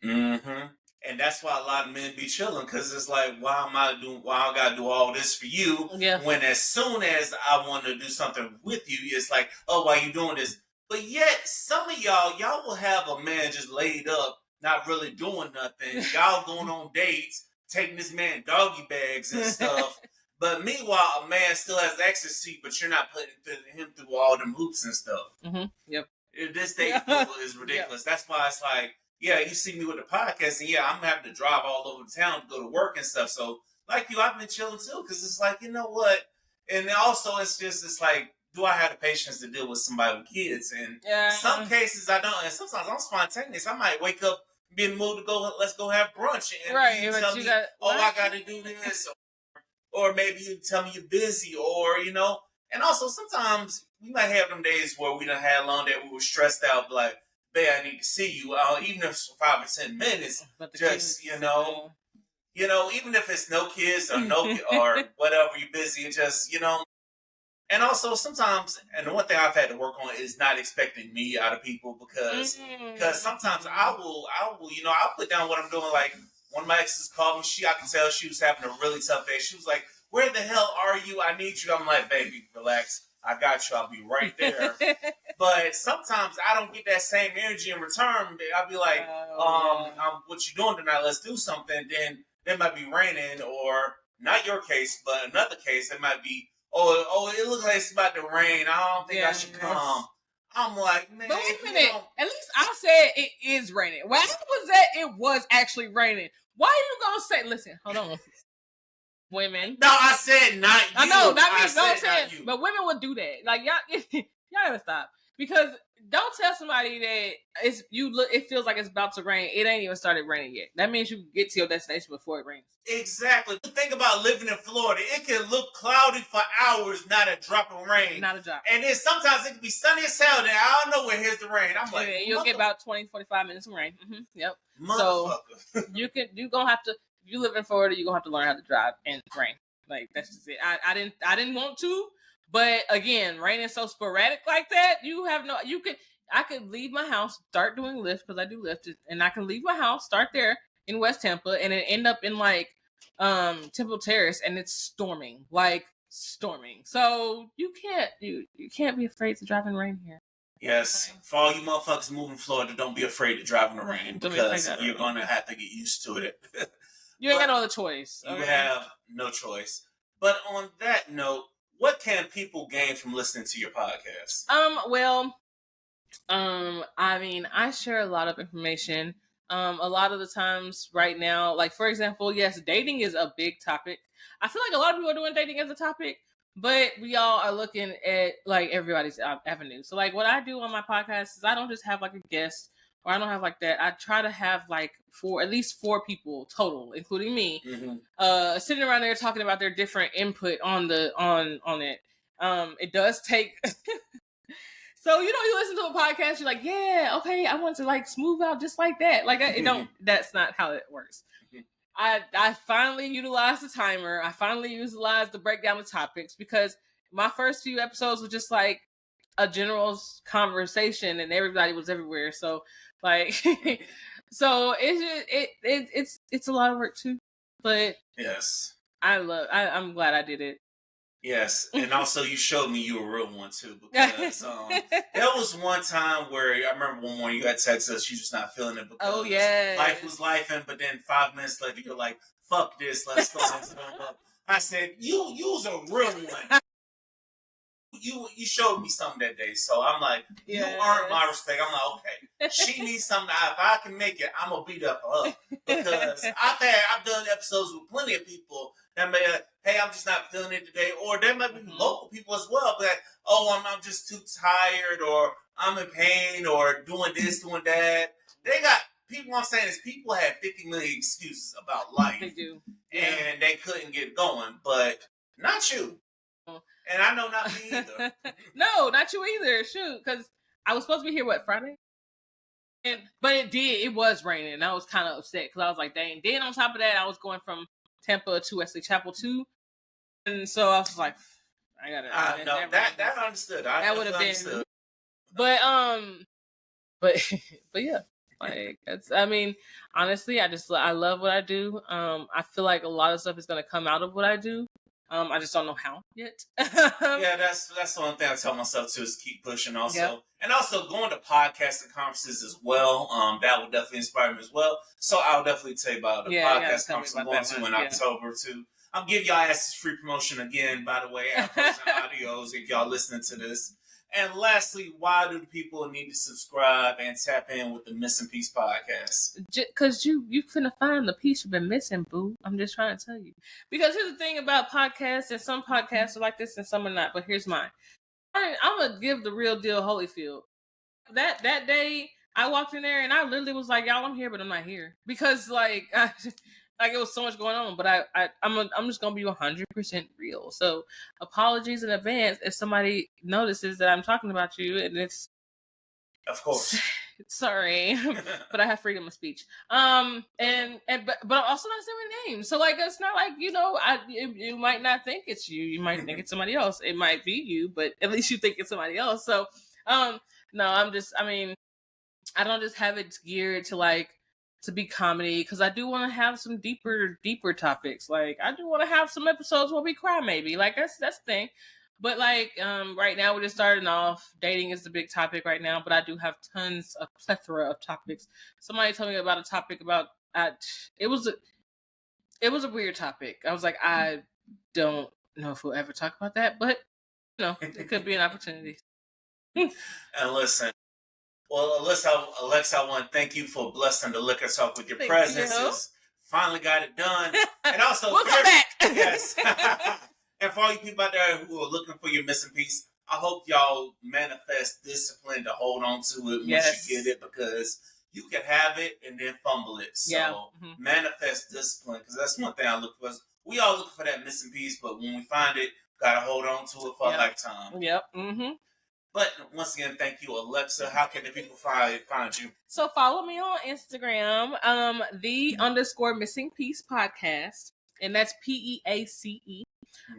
Mm-hmm. And that's why a lot of men be chilling, because it's like, why I gotta do all this for you? Yeah. When as soon as I want to do something with you, it's like, oh, why you doing this? But yet, some of y'all will have a man just laid up, not really doing nothing. Y'all going on dates, taking this man doggy bags and stuff. But meanwhile, a man still has access to you, but you're not putting him through all them hoops and stuff. Mm-hmm. Yep. This date is ridiculous. Yep. That's why it's like, yeah, you see me with the podcast, and yeah, I'm having to drive all over town to go to work and stuff. So, like you, I've been chilling too, because it's like, you know what? And also, it's like, do I have the patience to deal with somebody with kids? And some cases I don't, and sometimes I'm spontaneous. I might wake up, be in the mood to go, let's go have brunch, and you tell me, I got to do this, or maybe you tell me you're busy, or, you know. And also, sometimes we might have them days where we done had long that we were stressed out, like, babe, I need to see you, even if it's for 5 or 10 minutes, just, you know, even if it's no kids or no, or whatever, you're busy, and just, you know. And also sometimes, and the one thing I've had to work on is not expecting me out of people, because sometimes I will, you know, I'll put down what I'm doing. Like, one of my exes called me, I could tell she was having a really tough day. She was like, where the hell are you? I need you. I'm like, baby, relax. I got you. I'll be right there. But sometimes I don't get that same energy in return. I'll be like, what you doing tonight? Let's do something. Then it might be raining, or not your case, but another case, it might be, oh, it looks like it's about to rain. I don't think I should come. I'm like, man. But wait a minute. At least I said it is raining. Why was that it was actually raining? Why are you going to say, listen, hold on. Women. No, I said not you. I know, not me. No, I'm saying, but women would do that. Like, y'all gotta stop. Because don't tell somebody that it feels like it's about to rain. It ain't even started raining yet. That means you can get to your destination before it rains. Exactly. Think about living in Florida. It can look cloudy for hours, not a drop of rain. Not a drop. And then sometimes it can be sunny as hell, and I don't know where here's the rain. I'm like, you'll get about 20, 45 minutes of rain. Mm-hmm. Yep. Motherfucker. So you gonna have to, if you live in Florida, you're gonna have to learn how to drive in rain. Like, that's just it. I didn't want to, but again, rain is so sporadic like that. I could leave my house, start doing Lyft, because I do Lyft, and I can leave my house, start there in West Tampa, and then end up in like Temple Terrace, and it's storming. So you can't be afraid to drive in rain here. Yes, for all you motherfuckers moving to Florida, don't be afraid to drive in the rain, because you're gonna have to get used to it. You ain't got no other choice. You have no choice. But on that note, what can people gain from listening to your podcast? I mean, I share a lot of information. A lot of the times right now, like, for example, yes, dating is a big topic. I feel like a lot of people are doing dating as a topic, but we all are looking at like everybody's avenue. So like what I do on my podcast is I don't just have like a guest, or I don't have like that. I try to have like at least four people total, including me, sitting around there talking about their different input on it. It does take. So, you listen to a podcast, you're like, yeah, okay, I want to like smooth out just like that. Like, that's not how it works. I finally utilized the timer. I finally utilized the breakdown of topics, because my first few episodes were just like, a general conversation, and everybody was everywhere. So like, so it's a lot of work too. But yes, I'm glad I did it. yes, and also you showed me you a real one too, because there was one time where I remember one morning you had texted us, you just not feeling it because life was life, but then 5 minutes later you're like, "Fuck this, let's go and film up." I said, "You was a real one." You showed me something that day, so I'm like, you earned my respect. I'm like, okay, she needs something. If I can make it, I'm gonna beat up for her, because I've done episodes with plenty of people that may, hey, I'm just not feeling it today, or there might be local people as well, but I'm just too tired, or I'm in pain, or doing this, doing that. They got people. I'm saying is people have 50 million excuses about life. They do, and they couldn't get going, but not you. And I know not me either. No, not you either. Shoot, because I was supposed to be here Friday, but it was raining, and I was kind of upset because I was like, dang. Then on top of that, I was going from Tampa to Wesley Chapel too, and so I was like, I gotta. No, that understood. That would have been. Understood. But but yeah, like it's. I mean, honestly, I love what I do. I feel like a lot of stuff is gonna come out of what I do. I just don't know how yet. Yeah, that's the one thing I tell myself too, is keep pushing also. Yep. And also going to podcasts and conferences as well. That would definitely inspire me as well. So I'll definitely tell you about the podcast conference I'm going to in October too. I'm giving y'all asses free promotion again, by the way, afros and audios if y'all listening to this. And lastly, why do people need to subscribe and tap in with the Missing Piece podcast? Because you finna find the piece you've been missing, boo. I'm just trying to tell you. Because here's the thing about podcasts, and some podcasts are like this and some are not, but here's mine. I'm going to give the real deal Holyfield. That day, I walked in there and I literally was like, y'all, I'm here, but I'm not here. Because like it was so much going on, but I'm just gonna be 100% real. So apologies in advance if somebody notices that I'm talking about you, and it's of course sorry, but I have freedom of speech. But I'm also not saying my name, so like it's not like you might not think it's you. You might think it's somebody else. It might be you, but at least you think it's somebody else. So no, I don't just have it geared to be comedy, because I do want to have some deeper topics. Like I do want to have some episodes where we cry, maybe. Like that's the thing. But like right now we're just starting off. Dating is the big topic right now, but I do have a plethora of topics. Somebody told me about a topic about it was a weird topic. I was like, I don't know if we'll ever talk about that, but it could be an opportunity. And listen. Well, Alexa, I want to thank you for blessing the Liquor Talk with your presences. Finally got it done. And also, we'll come back. Yes. And for all you people out there who are looking for your missing piece, I hope y'all manifest discipline to hold on to it once you get it, because you can have it and then fumble it. So manifest discipline, because that's one thing I look for. We all look for that missing piece, but when we find it, gotta hold on to it for a lifetime. Yep. Mm-hmm. But once again, thank you, Alexa. How can the people find you? So follow me on Instagram, the _missing piece podcast, and that's PEACE.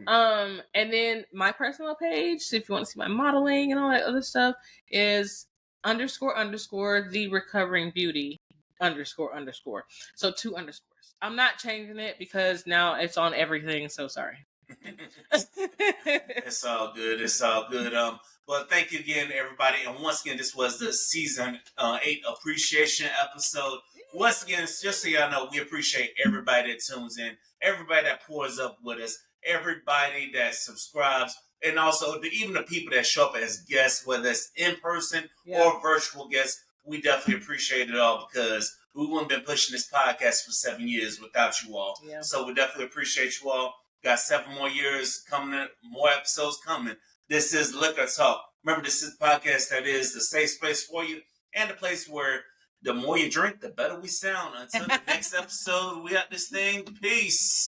And then my personal page, so if you want to see my modeling and all that other stuff, is __ the recovering beauty __. So 2 underscores. I'm not changing it because now it's on everything. So sorry. It's all good. It's all good. But thank you again, everybody. And once again, this was the season 8 appreciation episode. Once again, just so y'all know, we appreciate everybody that tunes in, everybody that pours up with us, everybody that subscribes, and also even the people that show up as guests, whether it's in person or virtual guests. We definitely appreciate it all, because we wouldn't have been pushing this podcast for 7 years without you all. Yeah. So we definitely appreciate you all. Got 7 more years coming, more episodes coming. This is Liquor Talk. Remember, this is the podcast that is the safe space for you, and the place where the more you drink, the better we sound. Until the next episode, we got this thing. Peace.